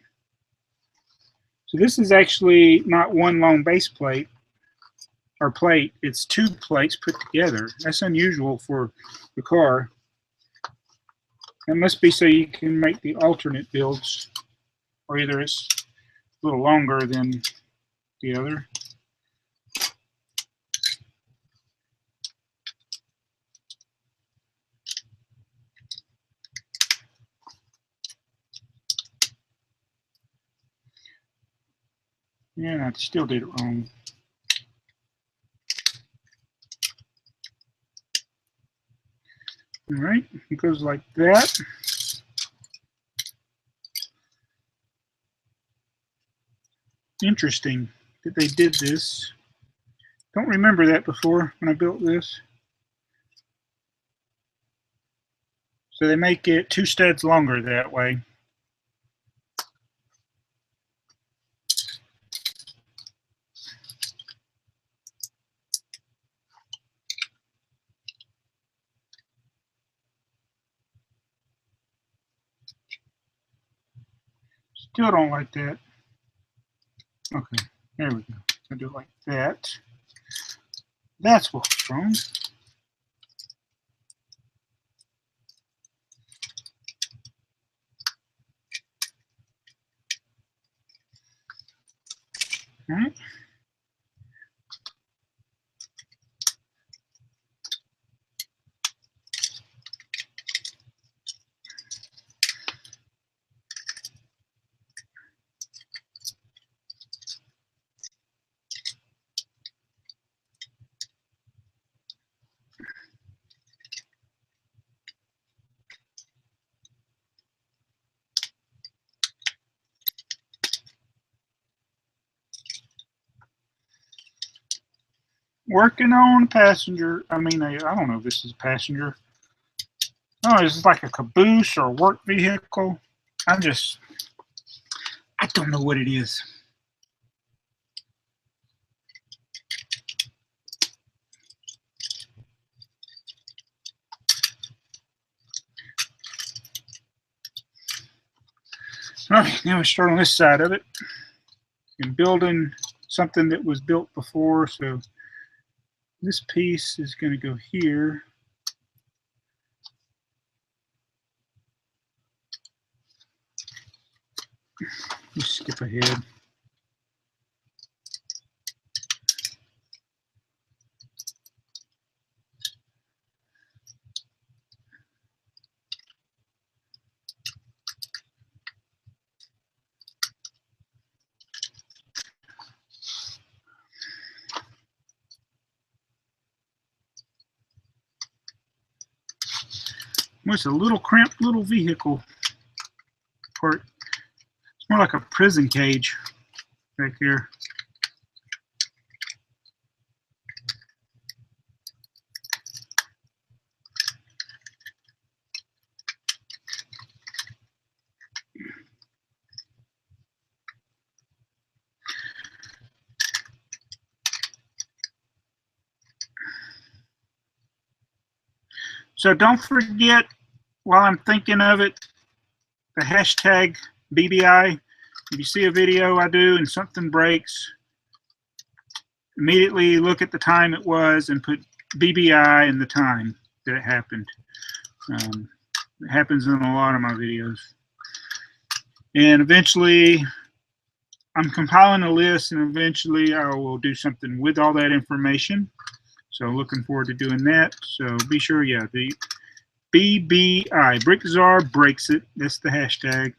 So this is actually not one long base plate or plate. It's two plates put together. That's unusual for the car. That must be so you can make the alternate builds, or either it's a little longer than the other. Yeah, I still did it wrong. All right, it goes like that. Interesting that they did this. Don't remember that before when I built this. So they make it 2 studs longer that way. Still don't like that. Okay, there we go. I'll do it like that. That's what's wrong. All right. Working on passenger. I mean, I don't know if this is a passenger. Oh, is this like a caboose or a work vehicle? I don't know what it is. All right, now we start on this side of it. I'm building something that was built before, so this piece is going to go here. Just skip ahead. Well, it's a little cramped little vehicle part. It's more like a prison cage back here. So don't forget, while I'm thinking of it, the hashtag BBI. If you see a video I do and something breaks, immediately look at the time it was and put BBI and the time that it happened. It happens in a lot of my videos. And eventually, I'm compiling a list, and eventually I will do something with all that information. So looking forward to doing that. So be sure, yeah, the BBI, BrickTsar breaks it. That's the hashtag.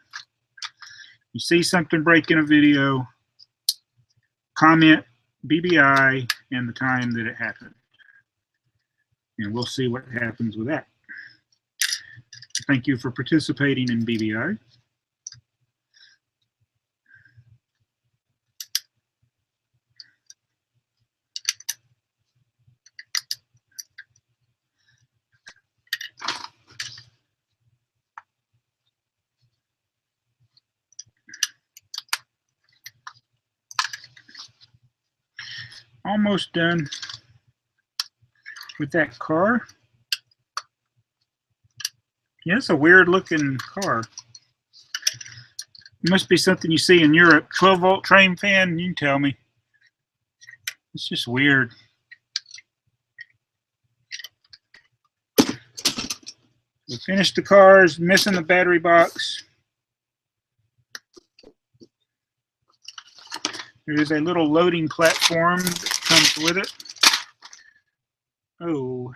You see something break in a video, comment BBI and the time that it happened. And we'll see what happens with that. Thank you for participating in BBI. almost done with that car. Yeah, it's a weird looking car. It must be something you see in Europe. 12-volt train fan, you can tell me. It's just weird. We finished the cars, missing the battery box. There is a little loading platform that comes with it. Oh.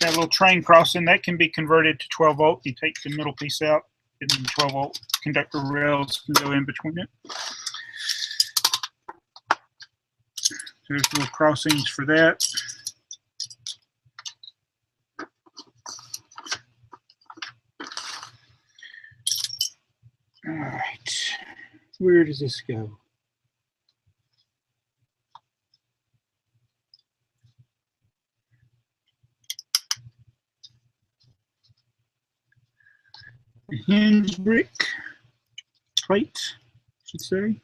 That little train crossing, that can be converted to 12 volt. You take the middle piece out, and 12 volt conductor rails can go in between it. There's little crossings for that. All right, where does this go? A hinge brick plate, I should say.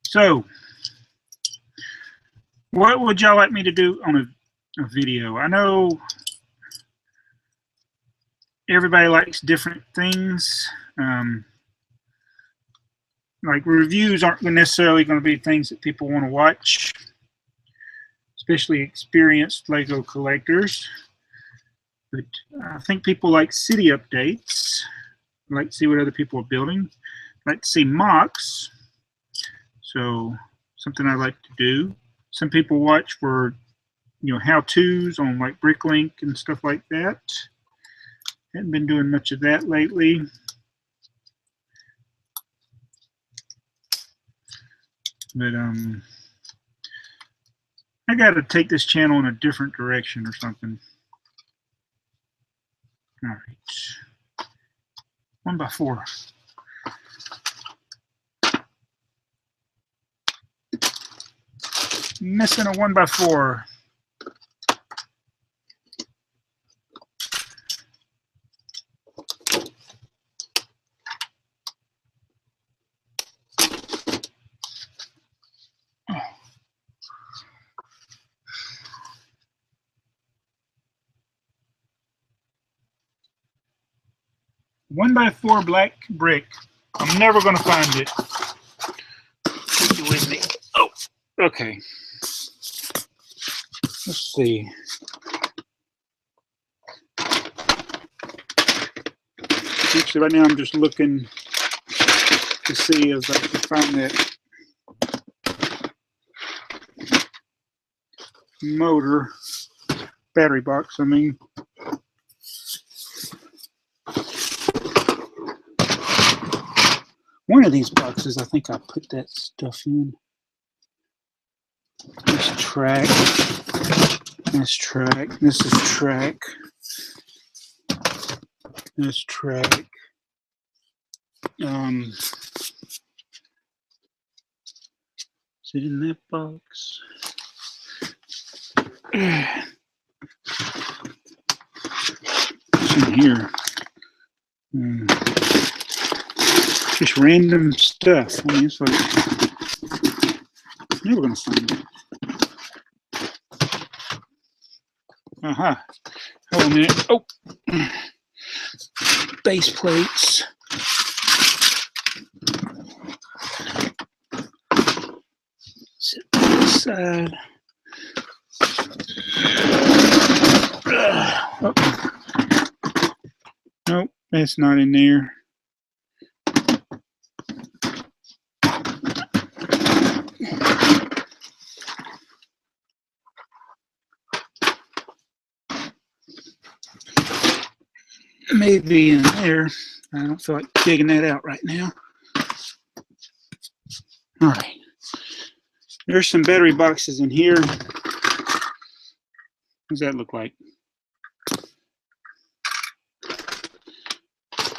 So, what would y'all like me to do on a video? I know everybody likes different things. Like reviews aren't necessarily going to be things that people want to watch, especially experienced Lego collectors. But I think people like city updates. I like to see what other people are building. I like to see mocks. So something I like to do. Some people watch for, you know, how-tos on like BrickLink and stuff like that. Haven't been doing much of that lately. But I got to take this channel in a different direction or something. All right, 1x4. Missing a 1x4. One by 4 black brick. I'm never going to find it. Take it with me. Oh, okay. Let's see. Actually, right now I'm just looking to see if I can find that motor battery box. I mean, one of these boxes, I think I put that stuff in. This track. This track. This is track. This track. Is it in that box? It's in here. Just random stuff. I mean, it's like never gonna find it. Hold on a minute. Oh, base plates. Sit on this side. Oh. Nope, that's not in there. Maybe in there. I don't feel like digging that out right now. All right. There's some battery boxes in here. What does that look like?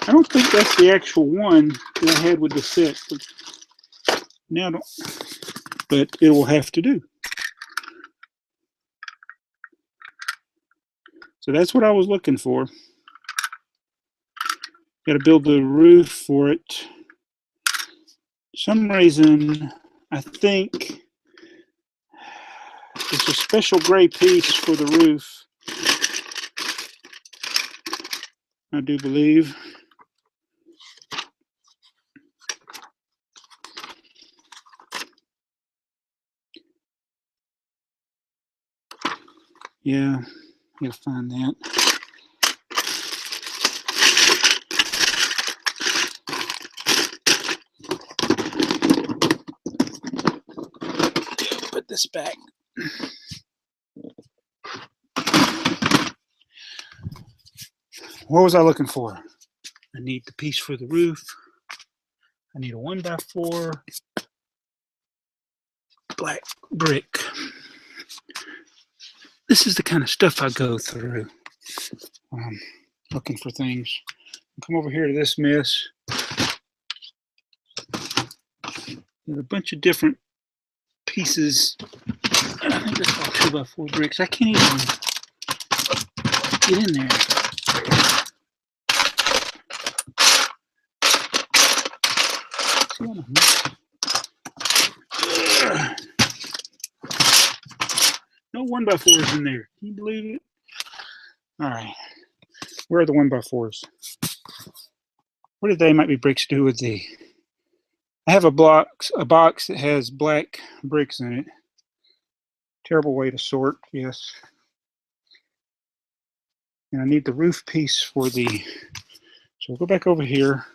I don't think that's the actual one that I had with the set. But it will have to do. So that's what I was looking for. Got to build the roof for it. For some reason, I think it's a special gray piece for the roof. I do believe. Yeah, you'll find that. Put this back. What was I looking for? I need the piece for the roof. I need a 1x4 black brick. This is the kind of stuff I go through when I'm looking for things. Come over here to this mess. There's a bunch of different pieces. I think that's all 2x4 bricks. I can't even get in there. No 1x4s in there. Can you believe it? All right. Where are the 1x4s? What did they might be bricks do with the? I have a box that has black bricks in it. Terrible way to sort, yes. And I need the roof piece for the. So we'll go back over here.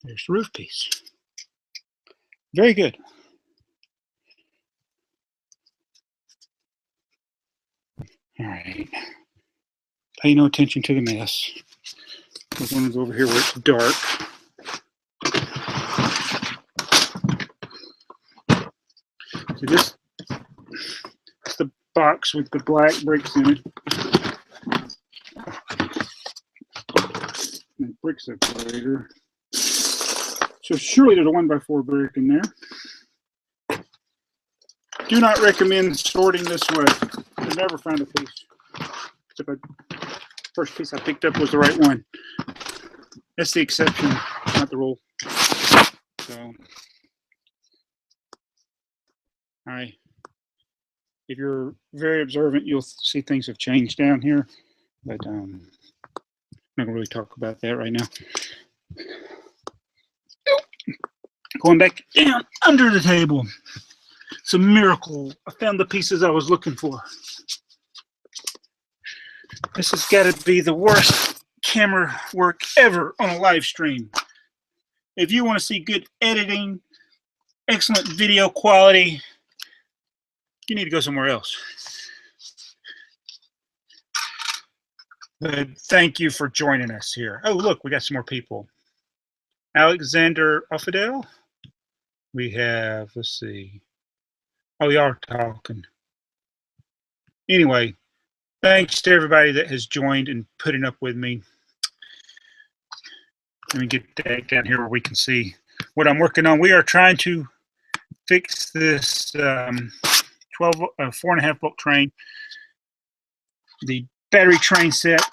There's the roof piece. Very good. All right. Pay no attention to the mess. We're going to go over here where it's dark. So this is the box with the black bricks in it. And brick separator. So surely there's a 1x4 brick in there. Do not recommend sorting this way. I've never found a piece. Except the first piece I picked up was the right one. That's the exception, not the rule. So, if you're very observant, you'll see things have changed down here. But I'm not going to really talk about that right now. Going back down under the table. It's a miracle. I found the pieces I was looking for. This has got to be the worst camera work ever on a live stream. If you want to see good editing, excellent video quality, you need to go somewhere else. But thank you for joining us here. Oh, look, we got some more people. Alexander Offadel. We have, let's see. Oh, we are talking. Anyway, thanks to everybody that has joined and putting up with me. Let me get that down here where we can see what I'm working on. We are trying to fix this 4.5 volt train. The battery train set.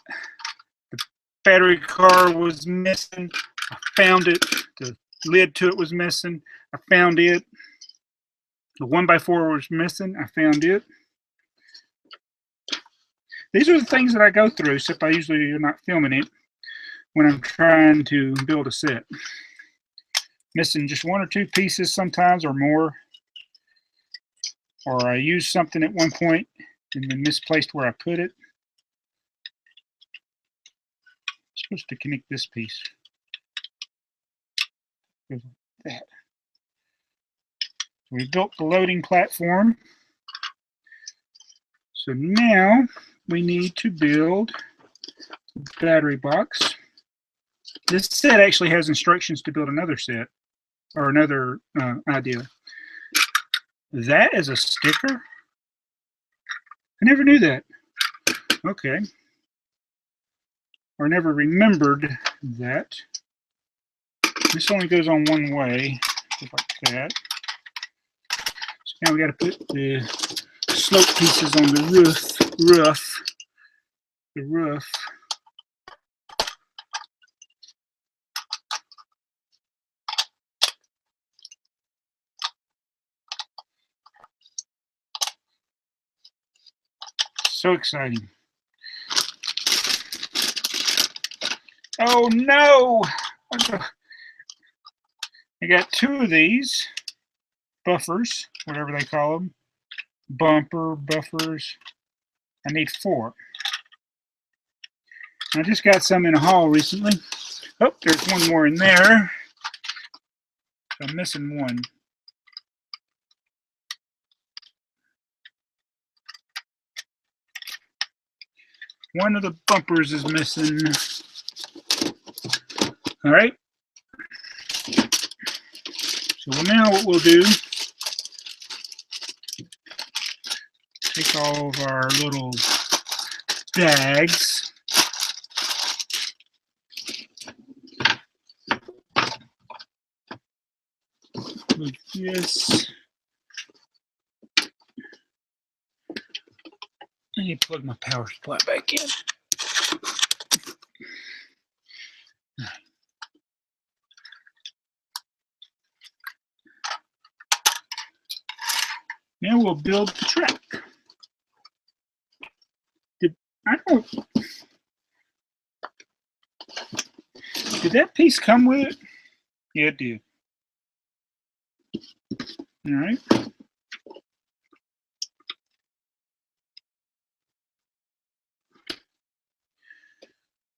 The battery car was missing. I found it. The lid to it was missing. I found it. The 1x4 was missing. I found it. These are the things that I go through, except I usually am not filming it when I'm trying to build a set. Missing just one or two pieces sometimes or more. Or I use something at one point and then misplaced where I put it. I'm supposed to connect this piece. Like that. We built the loading platform. So now we need to build a battery box. This set actually has instructions to build another set, or another idea. That is a sticker? I never knew that. Okay. Or never remembered that. This only goes on one way, just like that. So now we got to put the slope pieces on the roof. So exciting. Oh no! I got two of these buffers, whatever they call them. Bumper buffers. I need 4. I just got some in a haul recently. Oh, there's one more in there. I'm missing one. One of the bumpers is missing. All right. So now what we'll do, take all of our little bags. Like this. I need to plug my power supply back in. Now we'll build the track. Did that piece come with it? Yeah, it did. All right.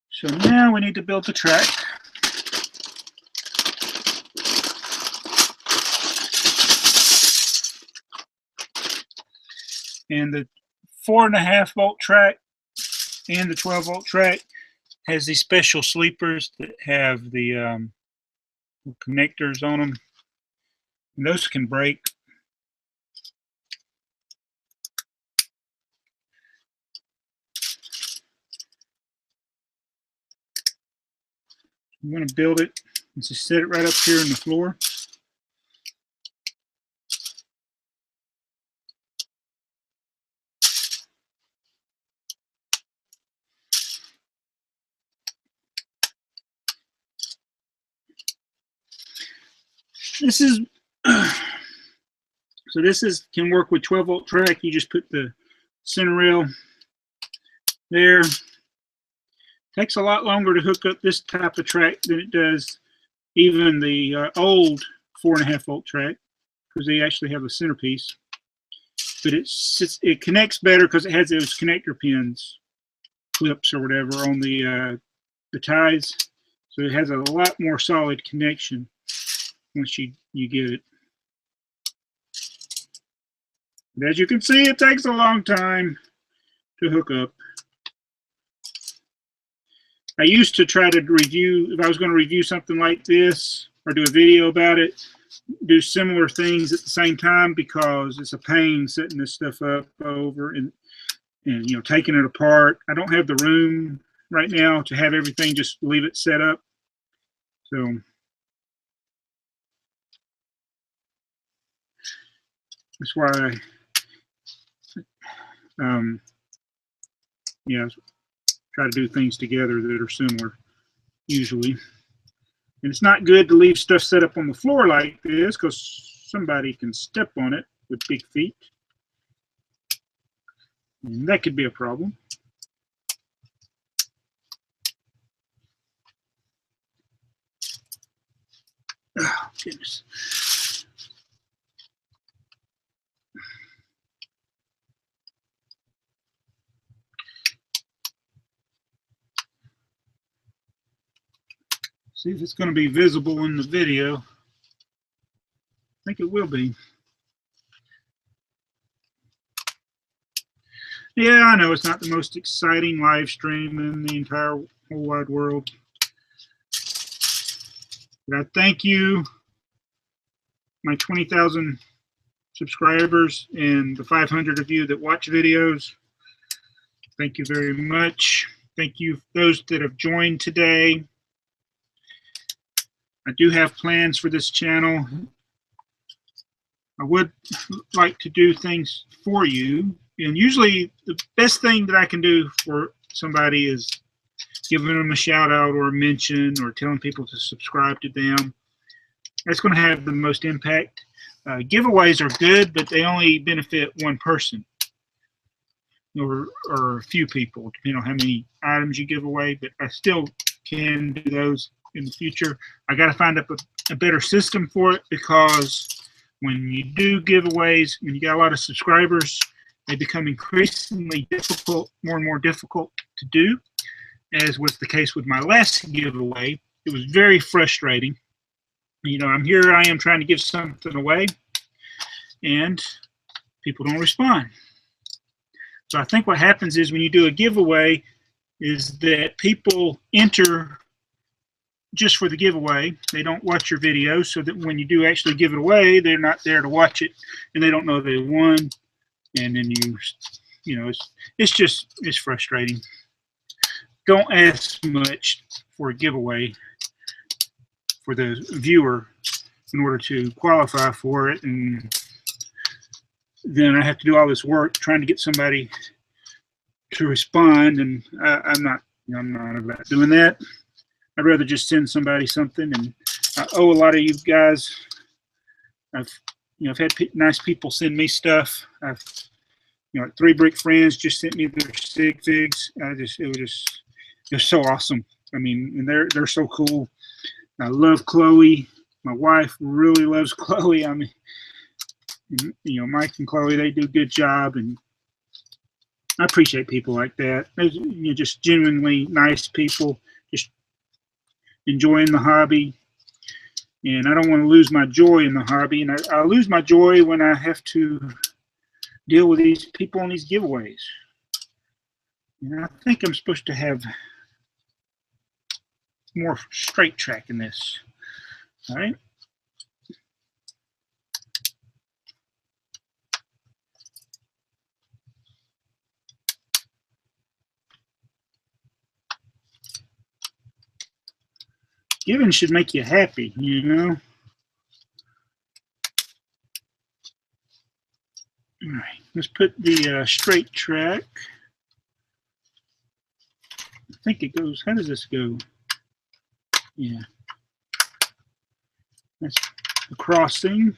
So now we need to build the track. And the 4.5 volt track and the 12 volt track has these special sleepers that have the connectors on them. And those can break. I'm going to build it and just set it right up here on the floor. This is so this is can work with 12 volt track. You just put the center rail there. Takes a lot longer to hook up this type of track than it does even the old 4.5 volt track, because they actually have a centerpiece. But it connects better because it has those connector pins, clips or whatever on the ties. So it has a lot more solid connection once you get it. But as you can see, it takes a long time to hook up. I used to try to review, if I was going to review something like this or do a video about it, do similar things at the same time, because it's a pain setting this stuff up over and you know, taking it apart. I don't have the room right now to have everything, just leave it set up. So that's why yeah, try to do things together that are similar usually. And it's not good to leave stuff set up on the floor like this, because somebody can step on it with big feet, and that could be a problem. Oh, goodness. See if it's going to be visible in the video. I think it will be. Yeah, I know it's not the most exciting live stream in the entire whole wide world. But I thank you, my 20,000 subscribers and the 500 of you that watch videos. Thank you very much. Thank you those that have joined today. I do have plans for this channel. I would like to do things for you. And usually the best thing that I can do for somebody is giving them a shout out or a mention or telling people to subscribe to them. That's going to have the most impact. Giveaways are good, but they only benefit one person or a few people, depending on how many items you give away. But I still can do those in the future. I got to find up a better system for it, because when you do giveaways, when you got a lot of subscribers, they become increasingly difficult, more and more difficult to do, as was the case with my last giveaway. It was very frustrating. You know, I am trying to give something away, and people don't respond. So I think what happens is when you do a giveaway is that people enter just for the giveaway. They don't watch your video, so that when you do actually give it away, they're not there to watch it, and they don't know they won. And then you know, it's frustrating. Don't ask much for a giveaway for the viewer in order to qualify for it, and then I have to do all this work trying to get somebody to respond, and I'm not about doing that. I'd rather just send somebody something, and I owe a lot of you guys. I've had nice people send me stuff. I've, 3 Brick friends just sent me their sig figs. It was so awesome. I mean, and they're so cool. I love Chloe. My wife really loves Chloe. I mean, Mike and Chloe, they do a good job, and I appreciate people like that. They're, just genuinely nice people, just enjoying the hobby. And I don't want to lose my joy in the hobby, and I lose my joy when I have to deal with these people on these giveaways. And I think I'm supposed to have more straight track in this. All right. Giving should make you happy, you know. All right, let's put the straight track. I think it goes, how does this go? Yeah. That's the crossing.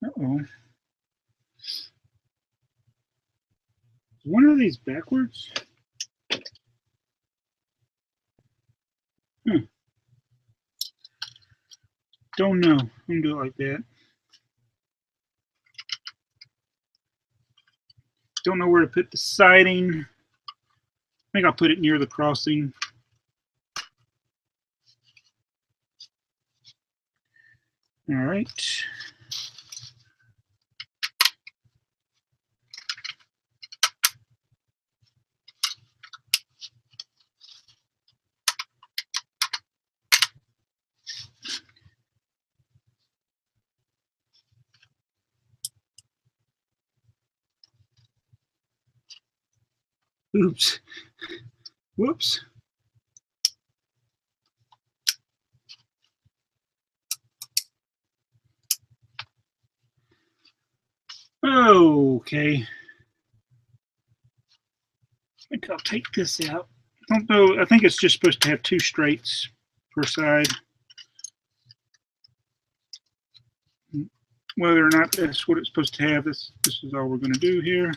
Uh-oh. Is one of these backwards? Don't know. I'm gonna do it like that. Don't know where to put the siding. I think I'll put it near the crossing. All right. Oops. Whoops. Okay. I think I'll take this out. I don't know. I think it's just supposed to have 2 straights per side. Whether or not that's what it's supposed to have, this is all we're going to do here.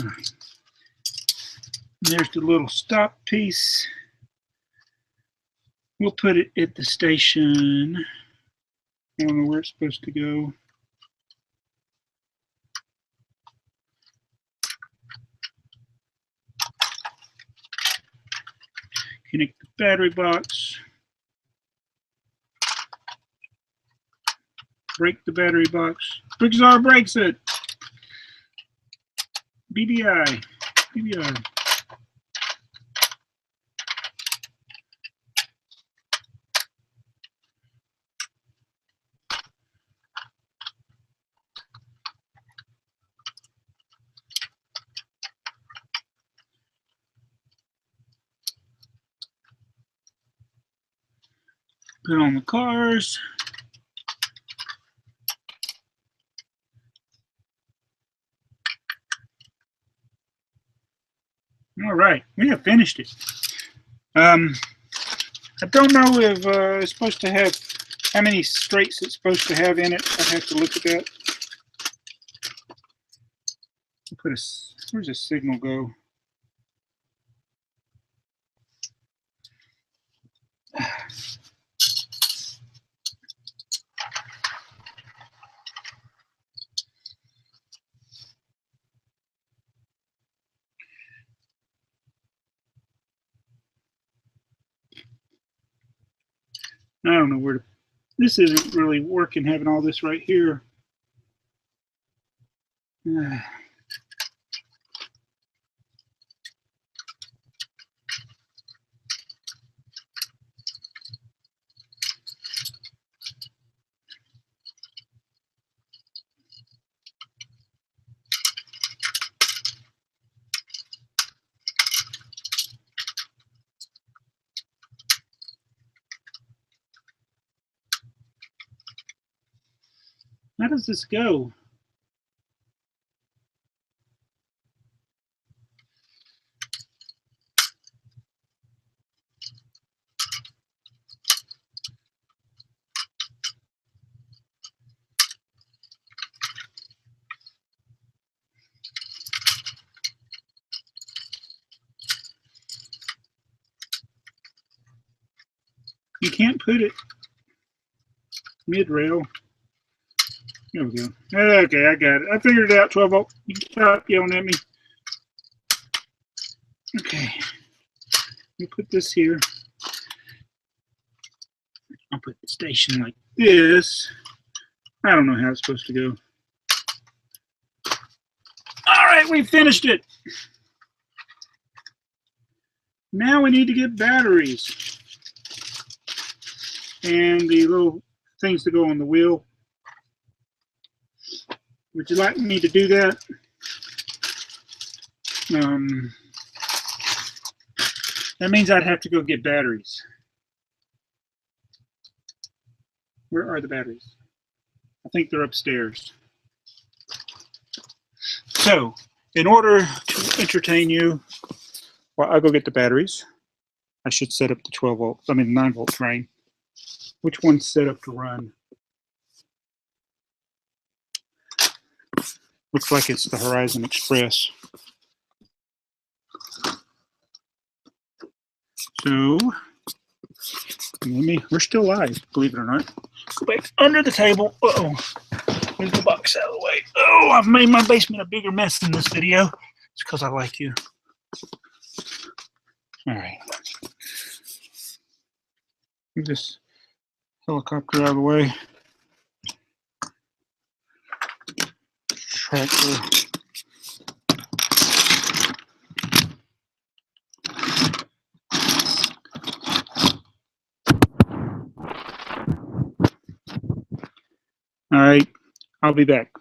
All right. There's the little stop piece. We'll put it at the station. I don't know where it's supposed to go. Connect the battery box. Break the battery box. BrickTsar breaks it. BBI. BBI. Put on the cars. All right, we have finished it. I don't know if it's supposed to have how many straights it's supposed to have in it. I have to look at that. Put a, where's the signal go? I don't know where to. This isn't really working, having all this right here. How does this go? You can't put it mid-rail. There we go. Okay, I got it. I figured it out, 12 volt. You can stop yelling at me. Okay. Let me put this here. I'll put the station like this. I don't know how it's supposed to go. All right, we finished it. Now we need to get batteries. And the little things to go on the wheel. Would you like me to do that? That means I'd have to go get batteries. Where are the batteries? I think they're upstairs. So, in order to entertain you, while I go get the batteries, I should set up the 12 volt, 9 volt train. Which one's set up to run? Looks like it's the Horizon Express. So, we're still live, believe it or not. Go back under the table. Uh-oh. Move the box out of the way. Oh, I've made my basement a bigger mess in this video. It's because I like you. All right. Move this helicopter out of the way. Tractor. All right, I'll be back.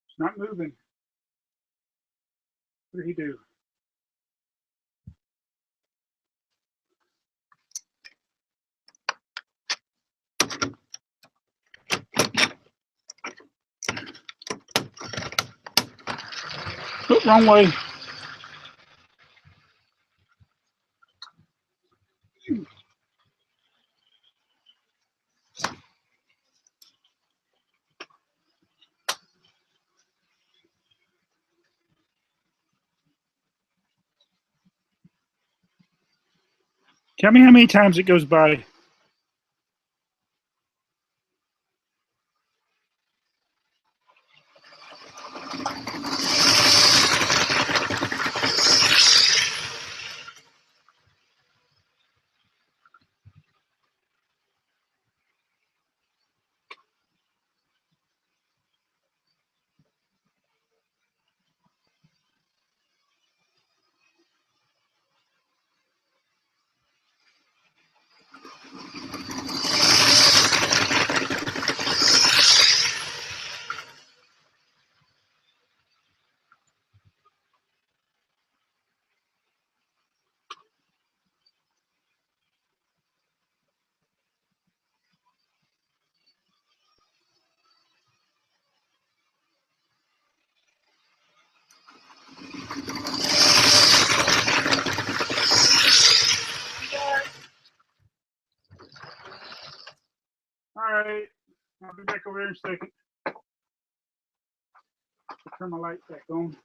It's not moving. What did he do? wrong way. Tell me how many times it goes by. All right, I'll be back over here in a second. Turn my light back on.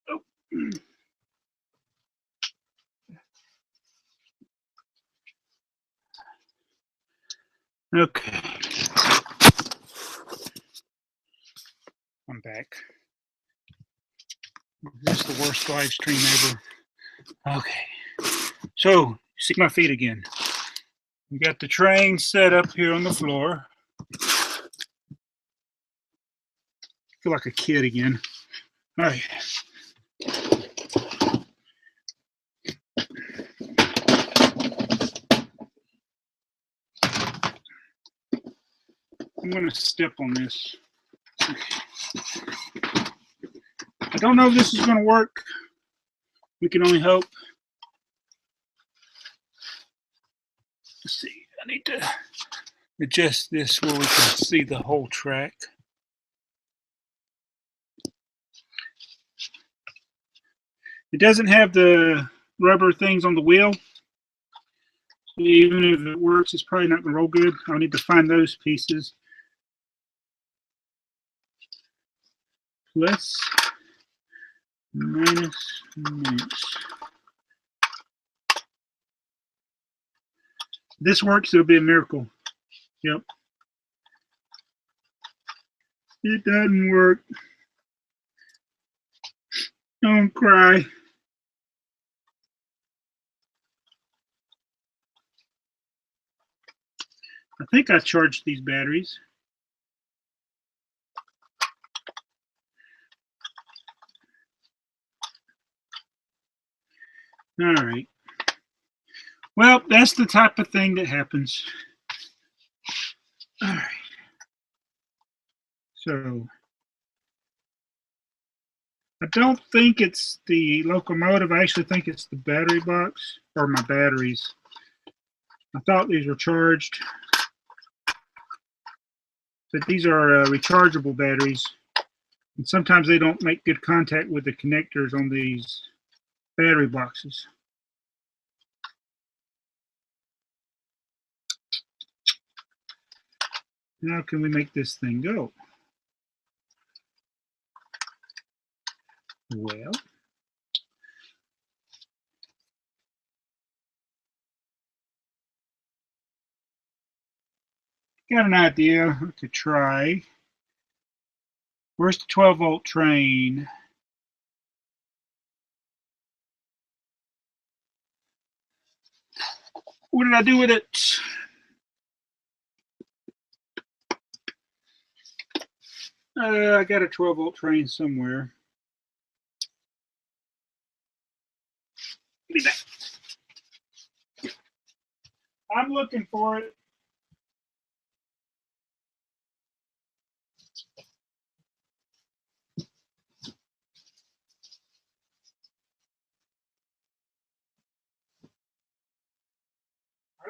Oh. Okay. I'm back. This is the worst live stream ever. Okay. So, see my feet again. We got the train set up here on the floor. I feel like a kid again. All right. I'm going to step on this. I don't know if this is going to work. We can only hope. Let's see. I need to adjust this where we can see the whole track. It doesn't have the rubber things on the wheel. So even if it works, it's probably not going to roll good. I'll need to find those pieces. Plus, minus. This works, it'll be a miracle. Yep. It doesn't work. Don't cry. I think I charged these batteries. All right. Well, that's the type of thing that happens. All right. So, I don't think it's the locomotive. I actually think it's the battery box, or my batteries. I thought these were charged, but these are rechargeable batteries. And sometimes they don't make good contact with the connectors on these battery boxes. How can we make this thing go? Well, got an idea. I could try. Where's the 12-volt train? What did I do with it? I got a 12-volt train somewhere. Give me that. I'm looking for it.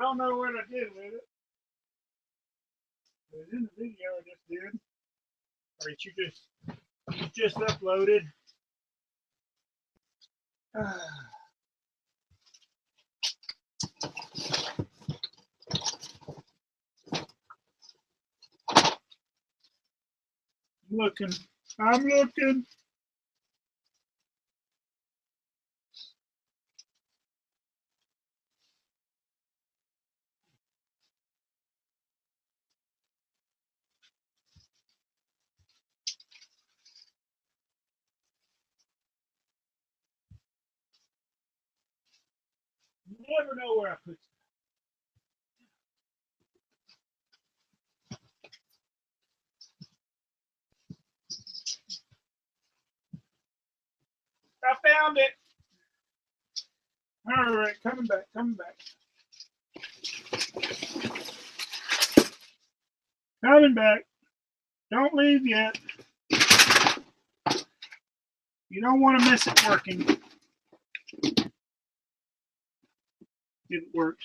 don't know what I did with it. It was in the video I just did. Or that you just uploaded. I'm looking. You never know where I put stuff. I found it. All right, coming back. Coming back. Don't leave yet. You don't want to miss it working. It works.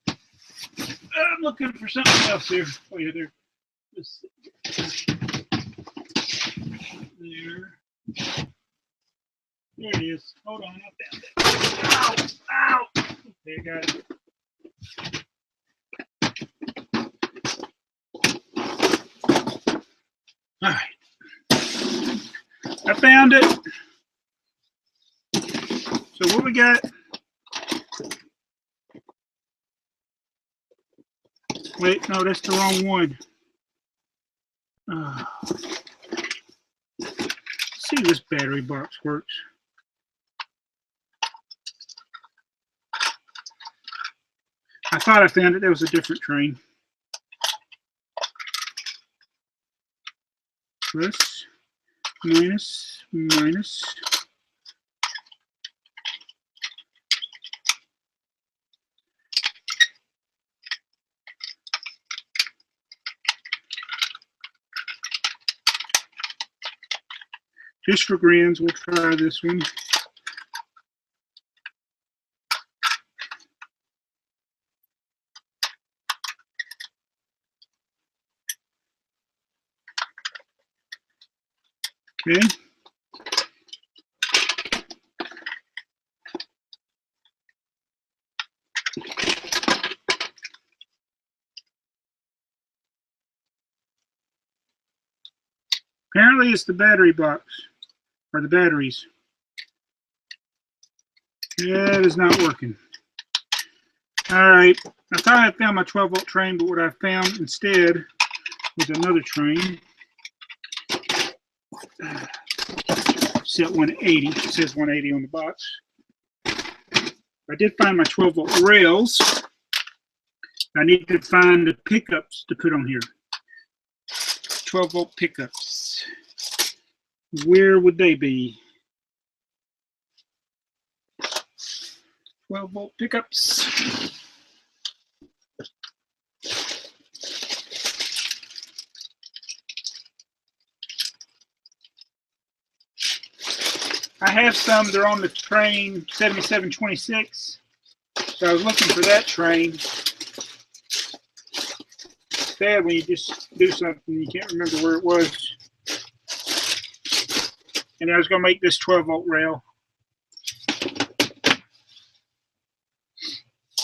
I'm looking for something else here. Oh yeah, there. There it is. Hold on, I found it. Ow! Ow! There you got it. All right. I found it. So what we got? Wait, no, that's the wrong one. Let's see if this battery box works. I thought I found it. That was a different train. Plus, minus, minus. Just for grins, we'll try this one. Okay. Apparently it's the battery box, or the batteries. Yeah, it is not working. All right, I thought I found my 12-volt train, but what I found instead was another train. Set 180, it says 180 on the box. I did find my 12-volt rails. I need to find the pickups to put on here. 12-volt pickups. Where would they be? 12-volt pickups. I have some, they're on the train 7726. So I was looking for that train. It's bad when you just do something, you can't remember where it was. And I was going to make this 12-volt rail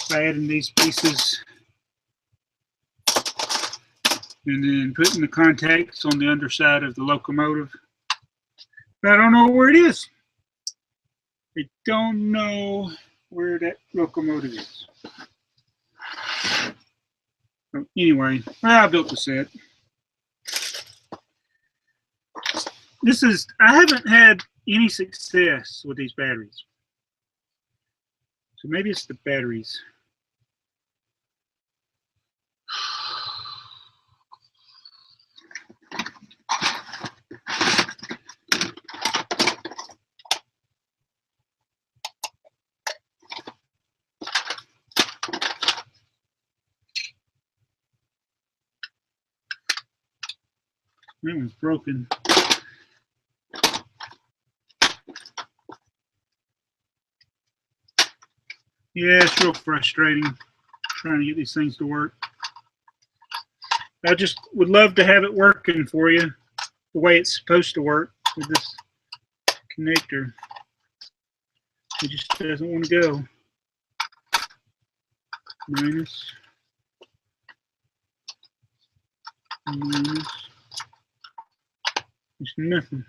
by adding these pieces and then putting the contacts on the underside of the locomotive. But I don't know where it is. I don't know where that locomotive is. So anyway, well, I built the set. I haven't had any success with these batteries. So maybe it's the batteries. That one's broken. Yeah, it's real frustrating trying to get these things to work. I just would love to have it working for you the way it's supposed to work with this connector. It just doesn't want to go. Minus. It's nothing.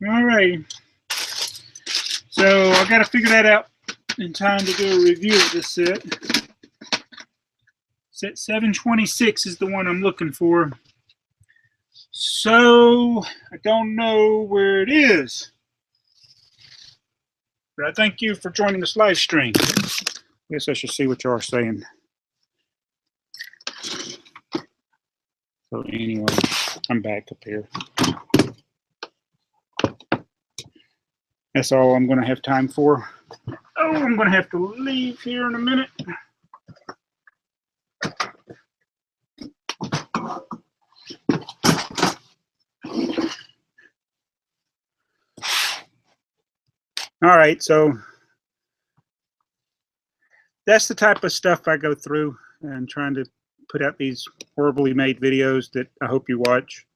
All right. So I got to figure that out in time to do a review of this set. Set 726 is the one I'm looking for. So I don't know where it is. But I thank you for joining this live stream. I guess I should see what you are saying. So anyway, I'm back up here. That's all I'm going to have time for. Oh, I'm going to have to leave here in a minute. All right, so that's the type of stuff I go through and trying to put out these horribly made videos that I hope you watch.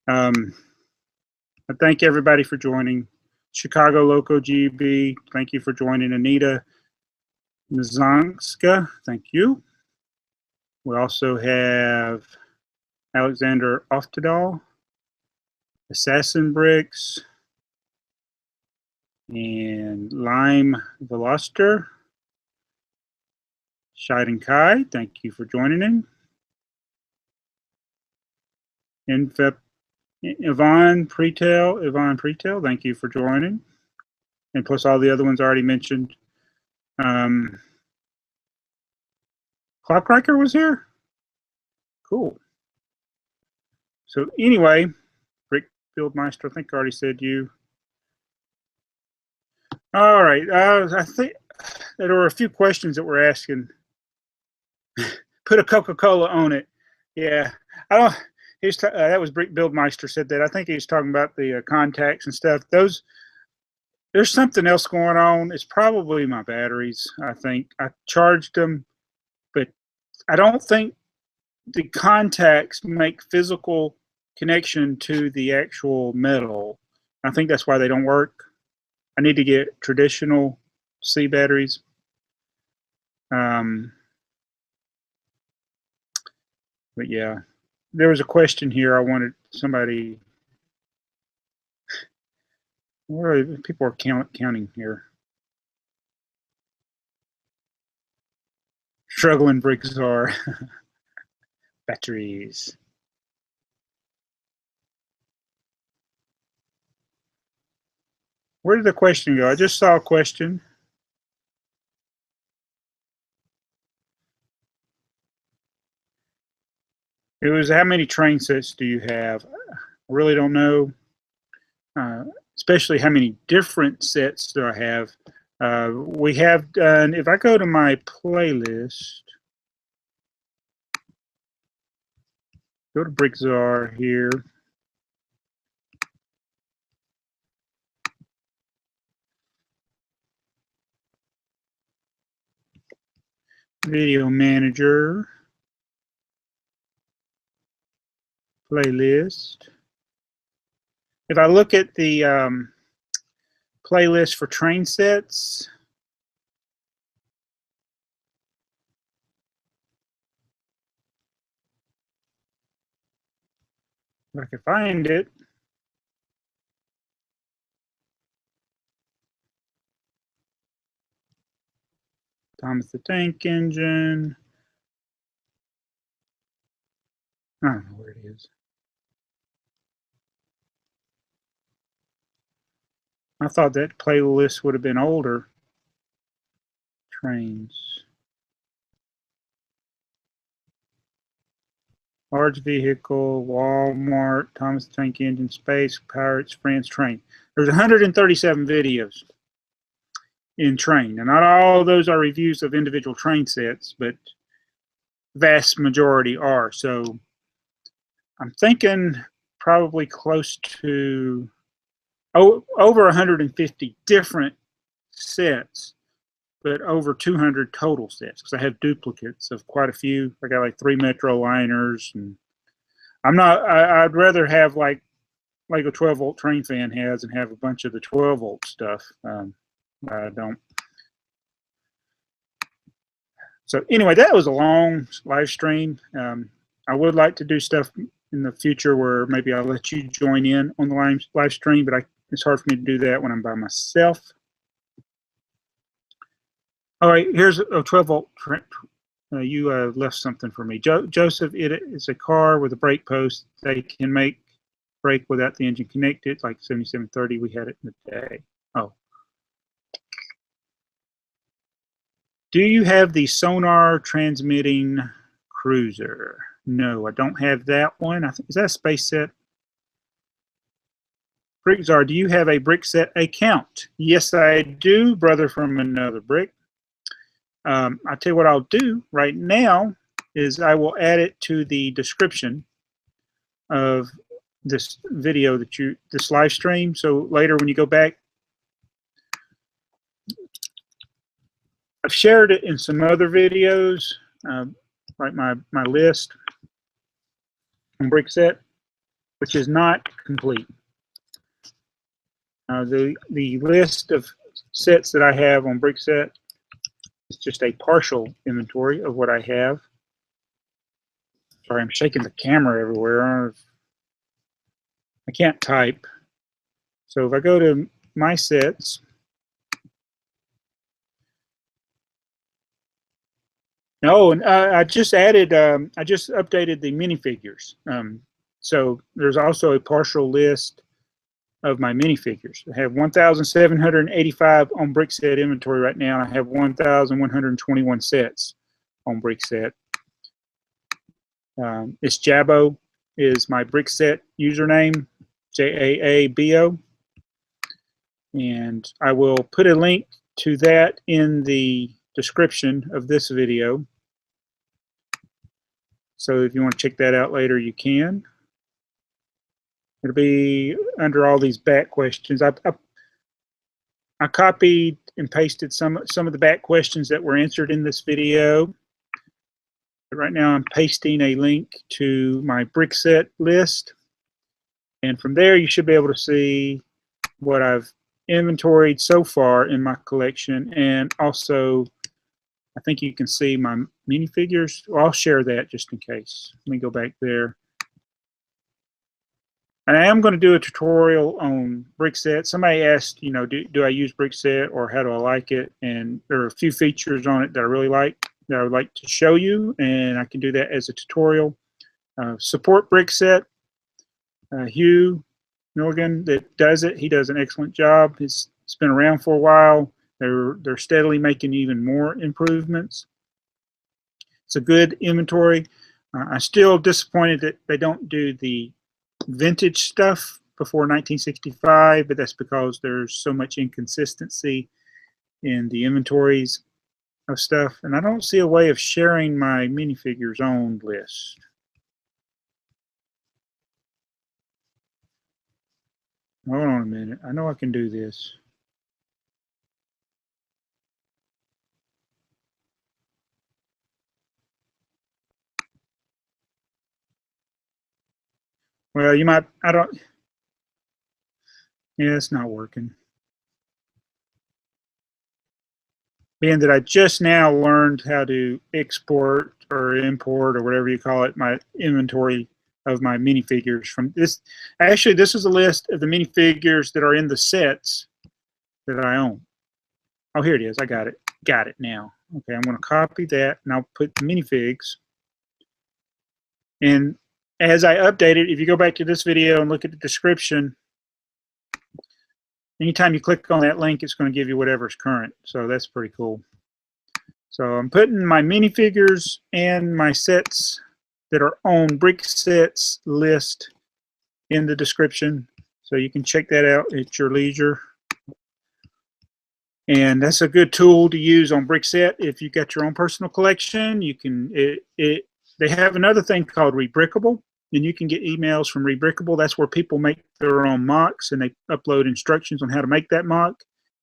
I thank everybody for joining. Chicago Loco GB, thank you for joining. Anita Mizanska, thank you. We also have Alexander Oftedal, Assassin Bricks, and Lime Veloster. Shiden Kai, thank you for joining in. Yvonne Pretel, thank you for joining. And plus all the other ones already mentioned. Clockriker was here? Cool. So anyway, Brick Buildmeister, I think I already said you. All right, I think there were a few questions that were asking. Put a Coca-Cola on it. Yeah, I don't. That was Brick Buildmeister said that. I think he was talking about the contacts and stuff. Those, there's something else going on. It's probably my batteries. I think I charged them, but I don't think the contacts make physical connection to the actual metal. I think that's why they don't work. I need to get traditional C batteries. But yeah, there was a question here. I wanted somebody. Where are people are counting here? Struggling BrickTsar. Batteries. Where did the question go? I just saw a question. It was, how many train sets do you have? I really don't know. Especially how many different sets do I have? We have done, if I go to my playlist, go to BrickTsar here. Video manager. Playlist. If I look at the playlist for train sets, if I can find it, Thomas the Tank Engine. I don't know where it is. I thought that playlist would have been older. Trains. Large vehicle, Walmart, Thomas the Tank Engine, Space, Pirates, France, Train. There's 137 videos in train. And not all of those are reviews of individual train sets, but vast majority are. So I'm thinking probably close to over 150 different sets, but over 200 total sets, because I have duplicates of quite a few. I got like 3 Metro liners, and I'd rather have like a 12-volt train fan has and have a bunch of the 12-volt stuff. I don't. So anyway, that was a long live stream. I would like to do stuff in the future where maybe I'll let you join in on the live stream, but it's hard for me to do that when I'm by myself. All right, here's a 12-volt. You left something for me. Joseph, it is a car with a brake post. They can make brake without the engine connected, like 7730. We had it in the day. Oh. Do you have the sonar transmitting cruiser? No, I don't have that one. I think, is that a space set? BrickTsar, do you have a BrickSet account? Yes, I do, brother from another brick. I'll tell you what I'll do right now is I will add it to the description of this video this live stream. So later when you go back, I've shared it in some other videos, like my list on BrickSet, which is not complete. The list of sets that I have on BrickSet is just a partial inventory of what I have. Sorry, I'm shaking the camera everywhere. I can't type. So if I go to my sets, and I just added, I just updated the minifigures. So there's also a partial list of my minifigures. I have 1,785 on BrickSet inventory right now. I have 1,121 sets on BrickSet. It's Jabo is my BrickSet username, JAABO, and I will put a link to that in the description of this video. So if you want to check that out later, you can. It'll be under all these bat questions. I copied and pasted some of the bat questions that were answered in this video. But right now I'm pasting a link to my BrickSet list. And from there you should be able to see what I've inventoried so far in my collection. And also, I think you can see my minifigures. Well, I'll share that just in case. Let me go back there. And I am going to do a tutorial on BrickSet. Somebody asked, you know, do I use BrickSet or how do I like it? And there are a few features on it that I really like that I would like to show you, and I can do that as a tutorial. Support BrickSet. Hugh Milligan that does it. He does an excellent job. It's been around for a while. They're steadily making even more improvements. It's a good inventory. I'm still disappointed that they don't do the vintage stuff before 1965, but that's because there's so much inconsistency in the inventories of stuff, and I don't see a way of sharing my minifigures owned list. Hold on a minute. I know I can do this. Well, you might, I don't, yeah, it's not working. Being that I just now learned how to export or import or whatever you call it, my inventory of my minifigures from this. Actually, this is a list of the minifigures that are in the sets that I own. Oh, here it is. I got it. Got it now. Okay, I'm going to copy that and I'll put the minifigs. And as I update it, if you go back to this video and look at the description, anytime you click on that link, it's going to give you whatever's current. So that's pretty cool. So I'm putting my minifigures and my sets that are on BrickSet's list in the description. So you can check that out at your leisure. And that's a good tool to use on BrickSet. If you've got your own personal collection, you can, they have another thing called Rebrickable. and you can get emails from Rebrickable. That's where people make their own mocks, and they upload instructions on how to make that mock.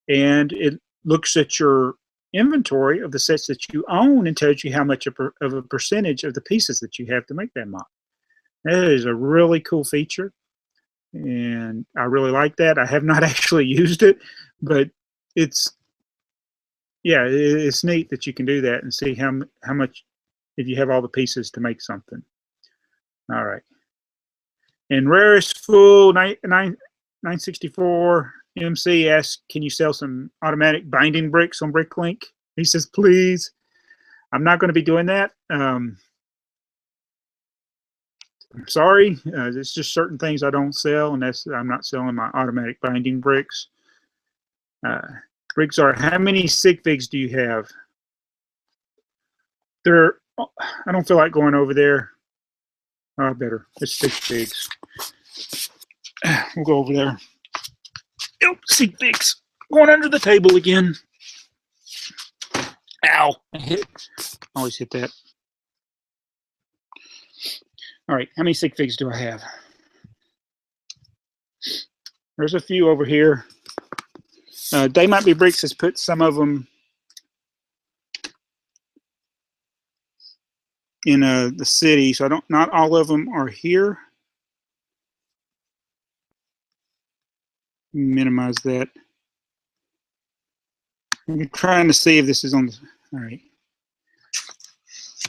And it looks at your inventory of the sets that you own and tells you how much of a percentage of the pieces that you have to make that mock. That is a really cool feature, and I really like that. I have not actually used it, but it's neat that you can do that and see how much, if you have all the pieces to make something. All right. And Rarest Fool 964 MC asks, can you sell some automatic binding bricks on BrickLink? He says, please. I'm not going to be doing that. I'm sorry. It's just certain things I don't sell, and I'm not selling my automatic binding bricks. BrickTsar, how many sig figs do you have? I don't feel like going over there. Oh, better. It's sig figs. We'll go over there. Nope, sig figs. Going under the table again. Ow. I always hit that. All right, how many sig figs do I have? There's a few over here. They Might Be Bricks has put some of them in the city, so not all of them are here. Minimize that. I'm trying to see if this is on the, all right.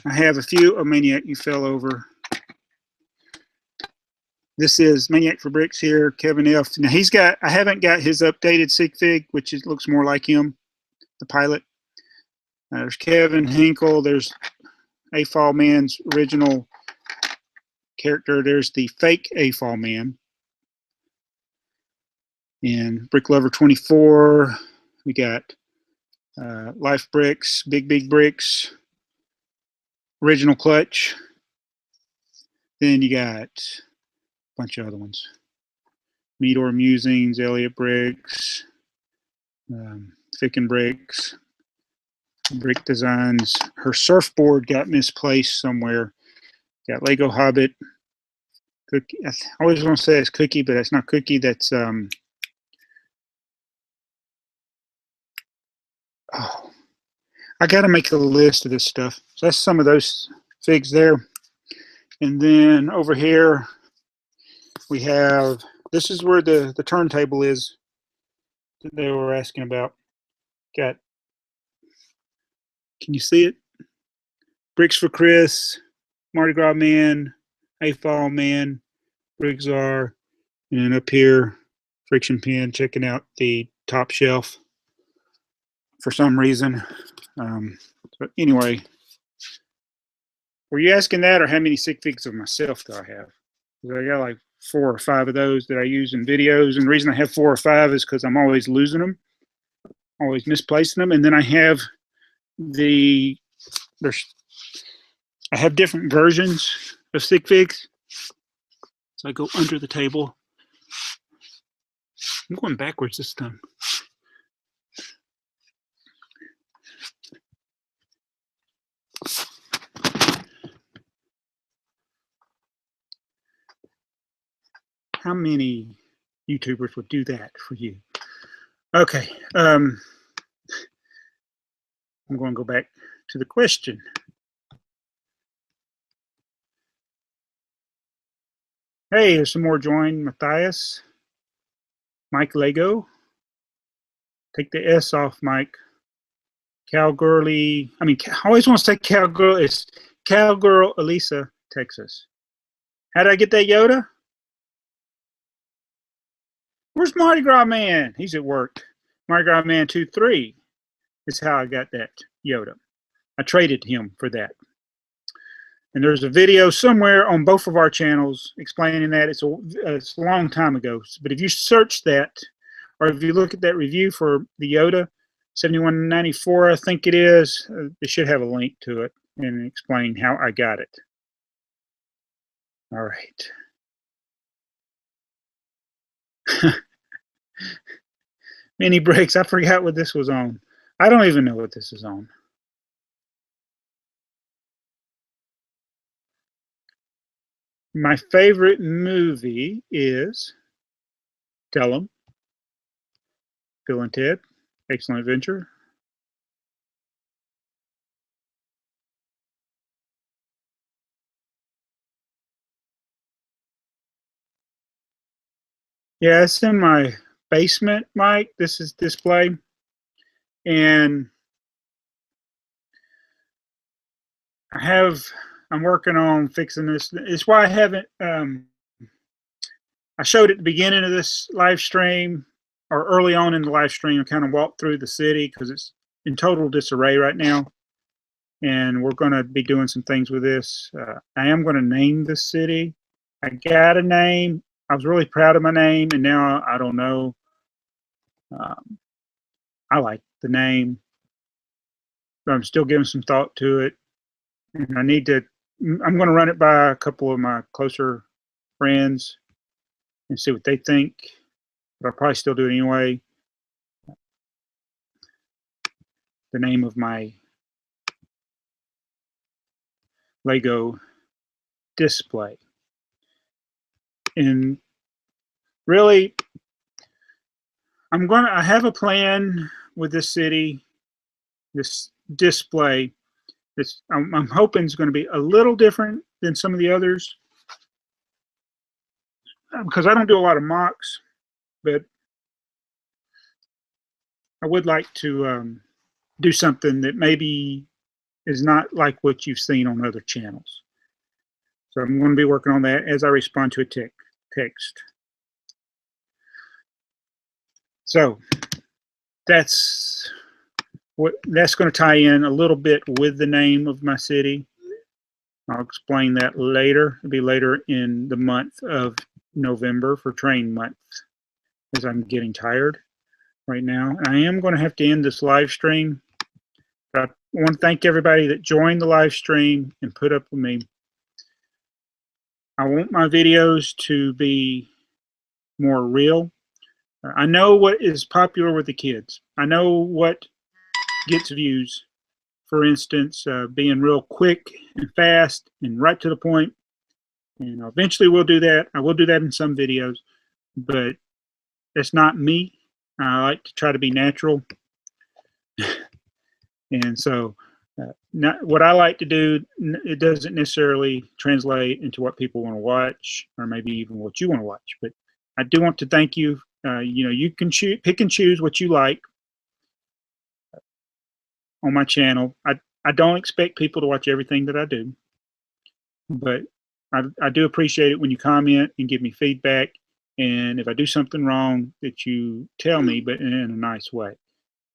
I have a few. Oh, Maniac, you fell over. This is Maniac for Bricks here, Kevin F. Now I haven't got his updated sig fig, which looks more like him, the pilot. There's Kevin Hinkle. There's AFOL Man's original character. There's the fake AFOL Man. And Brick Lover 24. We got Life Bricks, Big Bricks, Original Clutch. Then you got a bunch of other ones. Meador Musings, Elliott Bricks, Ficken Bricks, Brick Designs. Her surfboard got misplaced somewhere. Got Lego Hobbit. Cookie. I always want to say it's Cookie, but that's not Cookie. That's oh, I got to make a list of this stuff. So that's some of those figs there. And then over here we have, this is where the turntable is that they were asking about. Got, can you see it? Bricks for Chris, Mardigrasman, AFOL Man, BrickTsar, and then up here, Friction Pen, checking out the top shelf for some reason. But anyway, were you asking that, or how many sig figs of myself do I have? Because I got like 4 or 5 of those that I use in videos, and the reason I have 4 or 5 is because I'm always losing them, always misplacing them. And then I have I have different versions of sig figs. So I go under the table. I'm going backwards this time. How many YouTubers would do that for you? Okay. I'm going to go back to the question. Hey, there's some more join. Matthias. Mike Lego. Take the S off, Mike. Cowgirly. I mean, I always want to say Cowgirl. It's Cowgirl Elisa, Texas. How did I get that Yoda? Where's Mardigrasman? He's at work. Mardigrasman23 is how I got that Yoda. I traded him for that. And there's a video somewhere on both of our channels explaining that. It's a long time ago. But if you search that, or if you look at that review for the Yoda, 7194, I think it is, it should have a link to it and explain how I got it. All right. Mini Bricks. I forgot what this was on. I don't even know what this is on. My favorite movie is Tell 'em, Bill and Ted, Excellent Adventure. Yeah, it's in my basement, Mike. This is display. And I'm working on fixing this. It's why I haven't, I showed at the beginning of this live stream or early on in the live stream, I kind of walked through the city because it's in total disarray right now. And we're going to be doing some things with this. I am going to name the city. I got a name. I was really proud of my name, and now I don't know. I like the name, but I'm still giving some thought to it. And I'm going to run it by a couple of my closer friends and see what they think. But I'll probably still do it anyway. The name of my Lego display. And really, I have a plan with this city, this display. I'm hoping it's going to be a little different than some of the others because I don't do a lot of mocks, but I would like to do something that maybe is not like what you've seen on other channels. So I'm going to be working on that as I respond to a text. So that's going to tie in a little bit with the name of my city. I'll explain that later. It'll be later in the month of November for train month, as I'm getting tired right now. I am going to have to end this live stream. But I want to thank everybody that joined the live stream and put up with me. I want my videos to be more real. I know what is popular with the kids. I know what gets views. For instance, being real quick and fast and right to the point. And eventually we'll do that. I will do that in some videos, but that's not me. I like to try to be natural. And so what I like to do, it doesn't necessarily translate into what people want to watch or maybe even what you want to watch. But I do want to thank you. You can pick and choose what you like on my channel. I don't expect people to watch everything that I do, but I do appreciate it when you comment and give me feedback. And if I do something wrong, that you tell me, but in a nice way.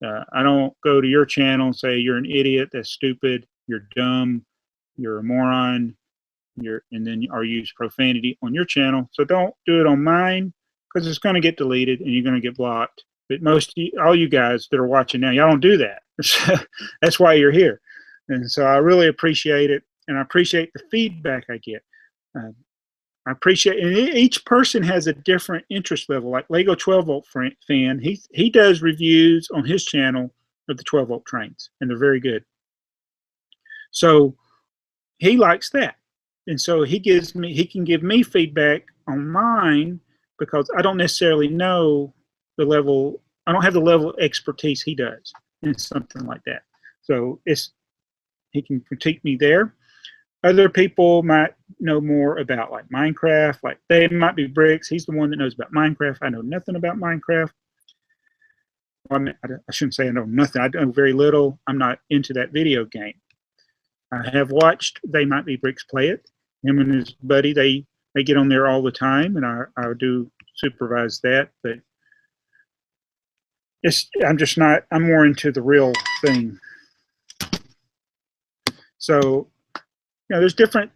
I don't go to your channel and say you're an idiot, that's stupid, you're dumb, you're a moron, and then use profanity on your channel. So don't do it on mine because it's going to get deleted and you're going to get blocked. But all you guys that are watching now, y'all don't do that. That's why you're here. And so I really appreciate it, and I appreciate the feedback I get. I appreciate, and each person has a different interest level. Like Lego 12-volt fan, he does reviews on his channel of the 12-volt trains, and they're very good. So he likes that, and so he can give me feedback on mine because I don't necessarily know the level. I don't have the level of expertise he does in something like that. So he can critique me there. Other people might know more about like Minecraft, like they might be Bricks. He's the one that knows about Minecraft. I know nothing about Minecraft. Well, I shouldn't say I know nothing. I know very little. I'm not into that video game. I have watched They Might Be Bricks play it. Him and his buddy, they get on there all the time, and I do supervise that. But I'm just not. I'm more into the real thing. So, there's different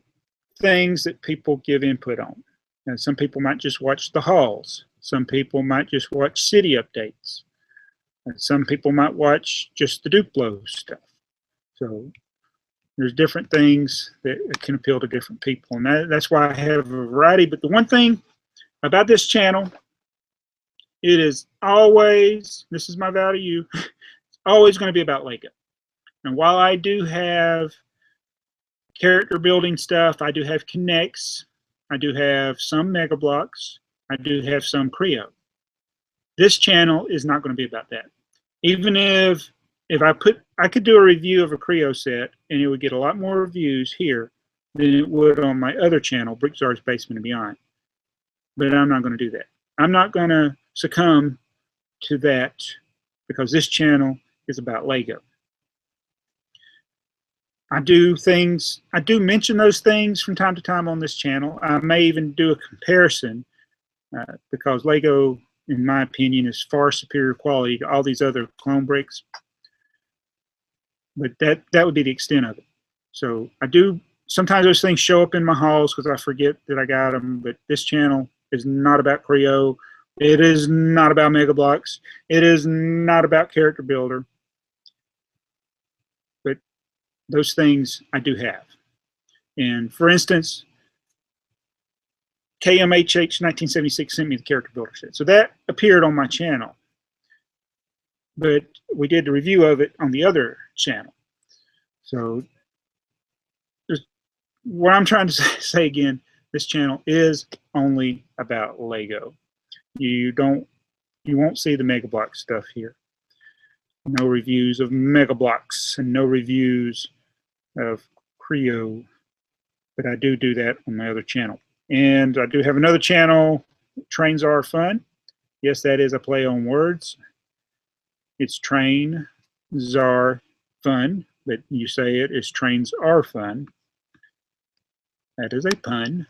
things that people give input on. And some people might just watch the hauls. Some people might just watch city updates. And some people might watch just the Duplo stuff. So there's different things that can appeal to different people. And that's why I have a variety. But the one thing about this channel, it is always, this is my vow to you, it's always going to be about Lego. And while I do have character building stuff, I do have connects. I do have some Mega Blocks. I do have some Creo. This channel is not going to be about that. Even if I could do a review of a Creo set and it would get a lot more views here than it would on my other channel, BrickTsar's Basement and Beyond. But I'm not going to do that. I'm not going to succumb to that because this channel is about Lego. I do mention those things from time to time on this channel. I may even do a comparison because Lego, in my opinion, is far superior quality to all these other clone bricks. But that would be the extent of it. So I do, sometimes those things show up in my hauls because I forget that I got them, but this channel is not about Creo. It is not about Mega Blocks. It is not about Character Builder. But those things I do have. And for instance, KMHH1976 sent me the Character Builder set. So that appeared on my channel. But we did the review of it on the other channel. So what I'm trying to say again, this channel is only about Lego. You won't see the Mega Block stuff here. No reviews of Mega Blocks and no reviews of Creo, but I do that on my other channel. And I do have another channel, Trains Are Fun. Yes, that is a play on words. It's Train Czar Fun, but you say it is Trains Are Fun. That is a pun.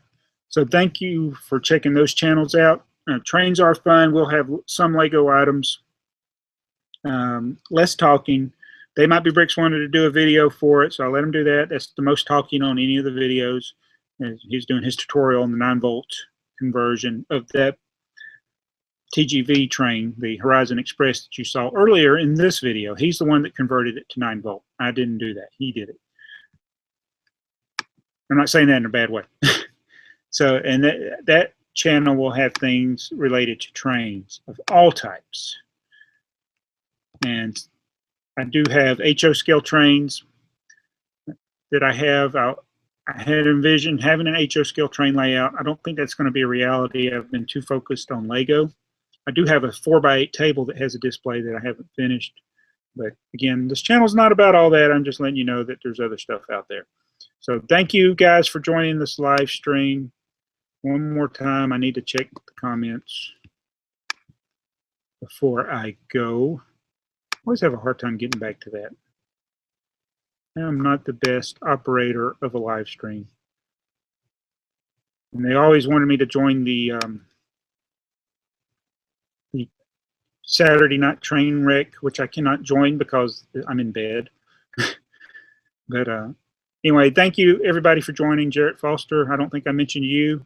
So thank you for checking those channels out. Trains Are Fun. We'll have some Lego items. Less talking. They Might Be Bricks wanted to do a video for it, so I'll let him do that. That's the most talking on any of the videos. He's doing his tutorial on the 9-volt conversion of that TGV train, the Horizon Express that you saw earlier in this video. He's the one that converted it to 9-volt. I didn't do that. He did it. I'm not saying that in a bad way. So, and that channel will have things related to trains of all types. And I do have HO scale trains that I have. I had envisioned having an HO scale train layout. I don't think that's going to be a reality. I've been too focused on Lego. I do have a 4x8 table that has a display that I haven't finished. But again, this channel is not about all that. I'm just letting you know that there's other stuff out there. So thank you guys for joining this live stream. One more time, I need to check the comments before I go. I always have a hard time getting back to that. I'm not the best operator of a live stream. And they always wanted me to join the Saturday night train wreck, which I cannot join because I'm in bed. But anyway, thank you everybody for joining. Jarrett Foster, I don't think I mentioned you.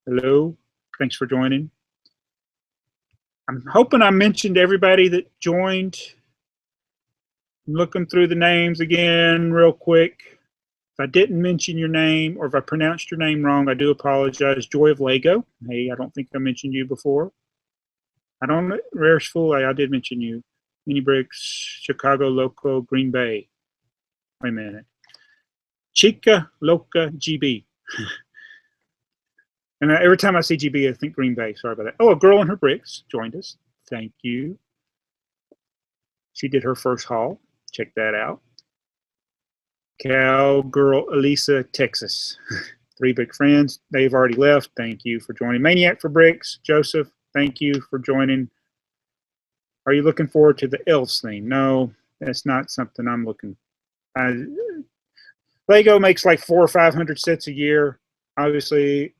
Hello, thanks for joining. I'm hoping I mentioned everybody that joined. I'm looking through the names again real quick. If I didn't mention your name or if I pronounced your name wrong, I do apologize. Joy of Lego. Hey, I don't think I mentioned you before. I don't know. Rarest Fool, I did mention you. Mini Bricks, Chicago Loco, Green Bay. Wait a minute. Chica Loca GB. And every time I see GB, I think Green Bay. Sorry about that. Oh, a girl in her bricks joined us. Thank you. She did her first haul. Check that out. Cowgirl Elisa, Texas. 3 big friends. They've already left. Thank you for joining. Maniac for Bricks, Joseph. Thank you for joining. Are you looking forward to the Elves theme? No, that's not something I'm looking. Lego makes like 400 or 500 sets a year. Obviously,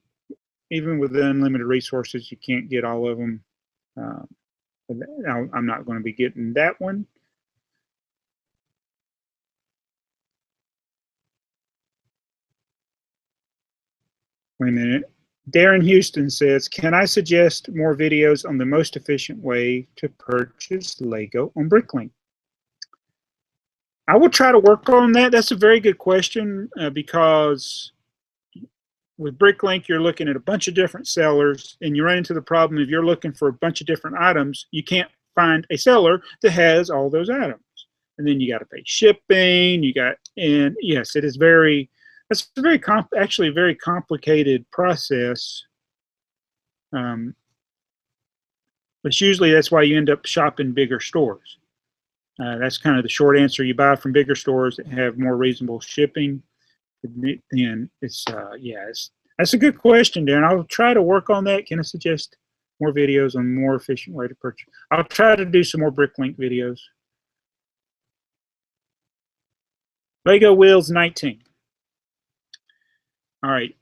even with the unlimited resources, you can't get all of them. I'm not going to be getting that one. Wait a minute. Darren Houston says, can I suggest more videos on the most efficient way to purchase Lego on Bricklink? I will try to work on that. That's a very good question because with Bricklink, you're looking at a bunch of different sellers and you run into the problem if you're looking for a bunch of different items, you can't find a seller that has all those items. And then you got to pay shipping, and yes, it is very That's a very actually a very complicated process. But usually that's why you end up shopping bigger stores. That's kind of the short answer. You buy from bigger stores that have more reasonable shipping. Then it's that's a good question, Darren. I'll try to work on that. Can I suggest more videos on more efficient way to purchase? I'll try to do some more BrickLink videos. Lego Wheels 19. All right.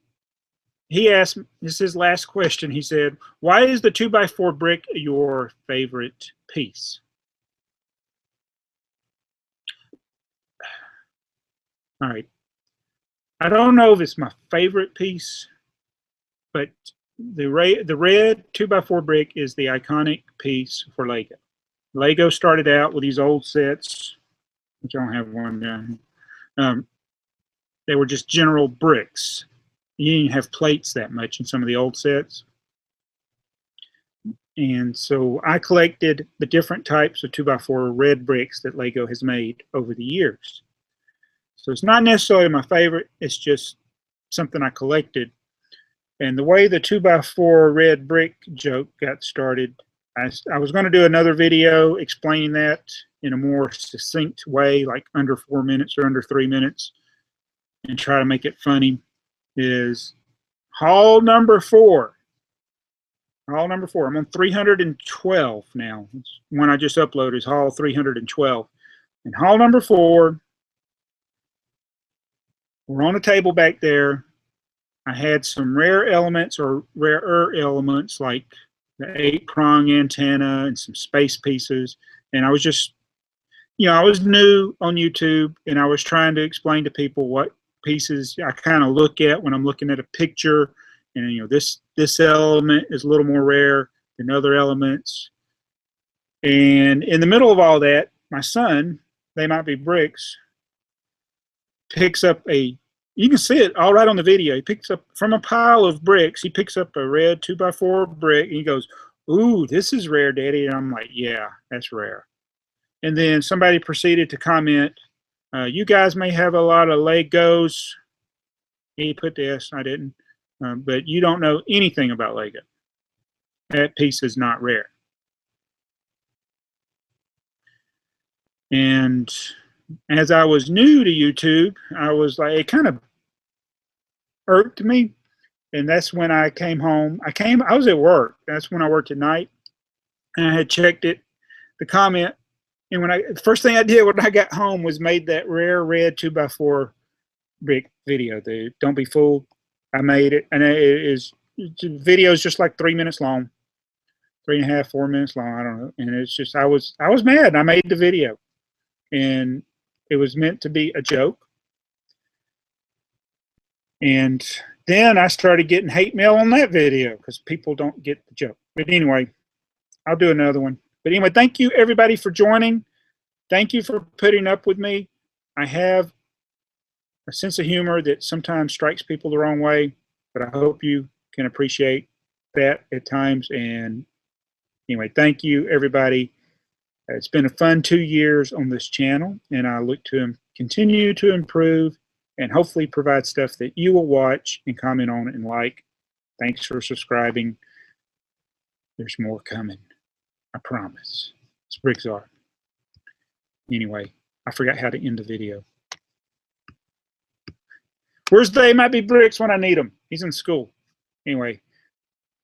He asked, this is his last question. He said, why is the 2x4 brick your favorite piece? All right. I don't know if it's my favorite piece, but the red 2x4 brick is the iconic piece for Lego. Lego started out with these old sets, which I don't have one down here. They were just general bricks. You didn't have plates that much in some of the old sets. And so I collected the different types of 2x4 red bricks that Lego has made over the years. So it's not necessarily my favorite, it's just something I collected. And the way the 2x4 red brick joke got started, I was going to do another video explaining that in a more succinct way, like under 4 minutes or under 3 minutes, and try to make it funny, is haul number 4. Haul number 4. I'm on 312 now. It's one I just uploaded is haul 312. And haul number 4, we're on a table back there. I had some rare elements or rarer elements like the 8-prong antenna and some space pieces. And I was just, I was new on YouTube, and I was trying to explain to people what pieces I kind of look at when I'm looking at a picture. And this element is a little more rare than other elements. And in the middle of all that, my son, they might be bricks, picks up you can see it all right on the video. He picks up from a pile of bricks, he picks up a red 2x4 brick, and he goes, "Ooh, this is rare, Daddy." And I'm like, "Yeah, that's rare." And then somebody proceeded to comment, "You guys may have a lot of Legos." He put the S, I didn't. But you don't know anything about Lego. That piece is not rare. And as I was new to YouTube, I was like, it kind of irked me. And that's when I came home. I was at work. That's when I worked at night. And I had checked the comment. And the first thing I did when I got home was made that rare red 2x4 brick video, dude. Don't be fooled. I made it, and the video is just like 3 minutes long, 3.5, 4 minutes long. I don't know. And it's just, I was mad, and I made the video, and it was meant to be a joke. And then I started getting hate mail on that video because people don't get the joke. But anyway, I'll do another one. But anyway, thank you everybody for joining. Thank you for putting up with me. I have a sense of humor that sometimes strikes people the wrong way, but I hope you can appreciate that at times. And anyway, thank you everybody. It's been a fun 2 years on this channel, and I look to continue to improve and hopefully provide stuff that you will watch and comment on and like. Thanks for subscribing. There's more coming, I promise. It's BrickTsar. Anyway, I forgot how to end the video. Where's they might be bricks when I need them? He's in school. Anyway,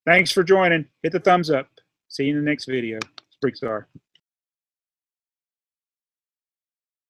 thanks for joining. Hit the thumbs up. See you in the next video. It's BrickTsar.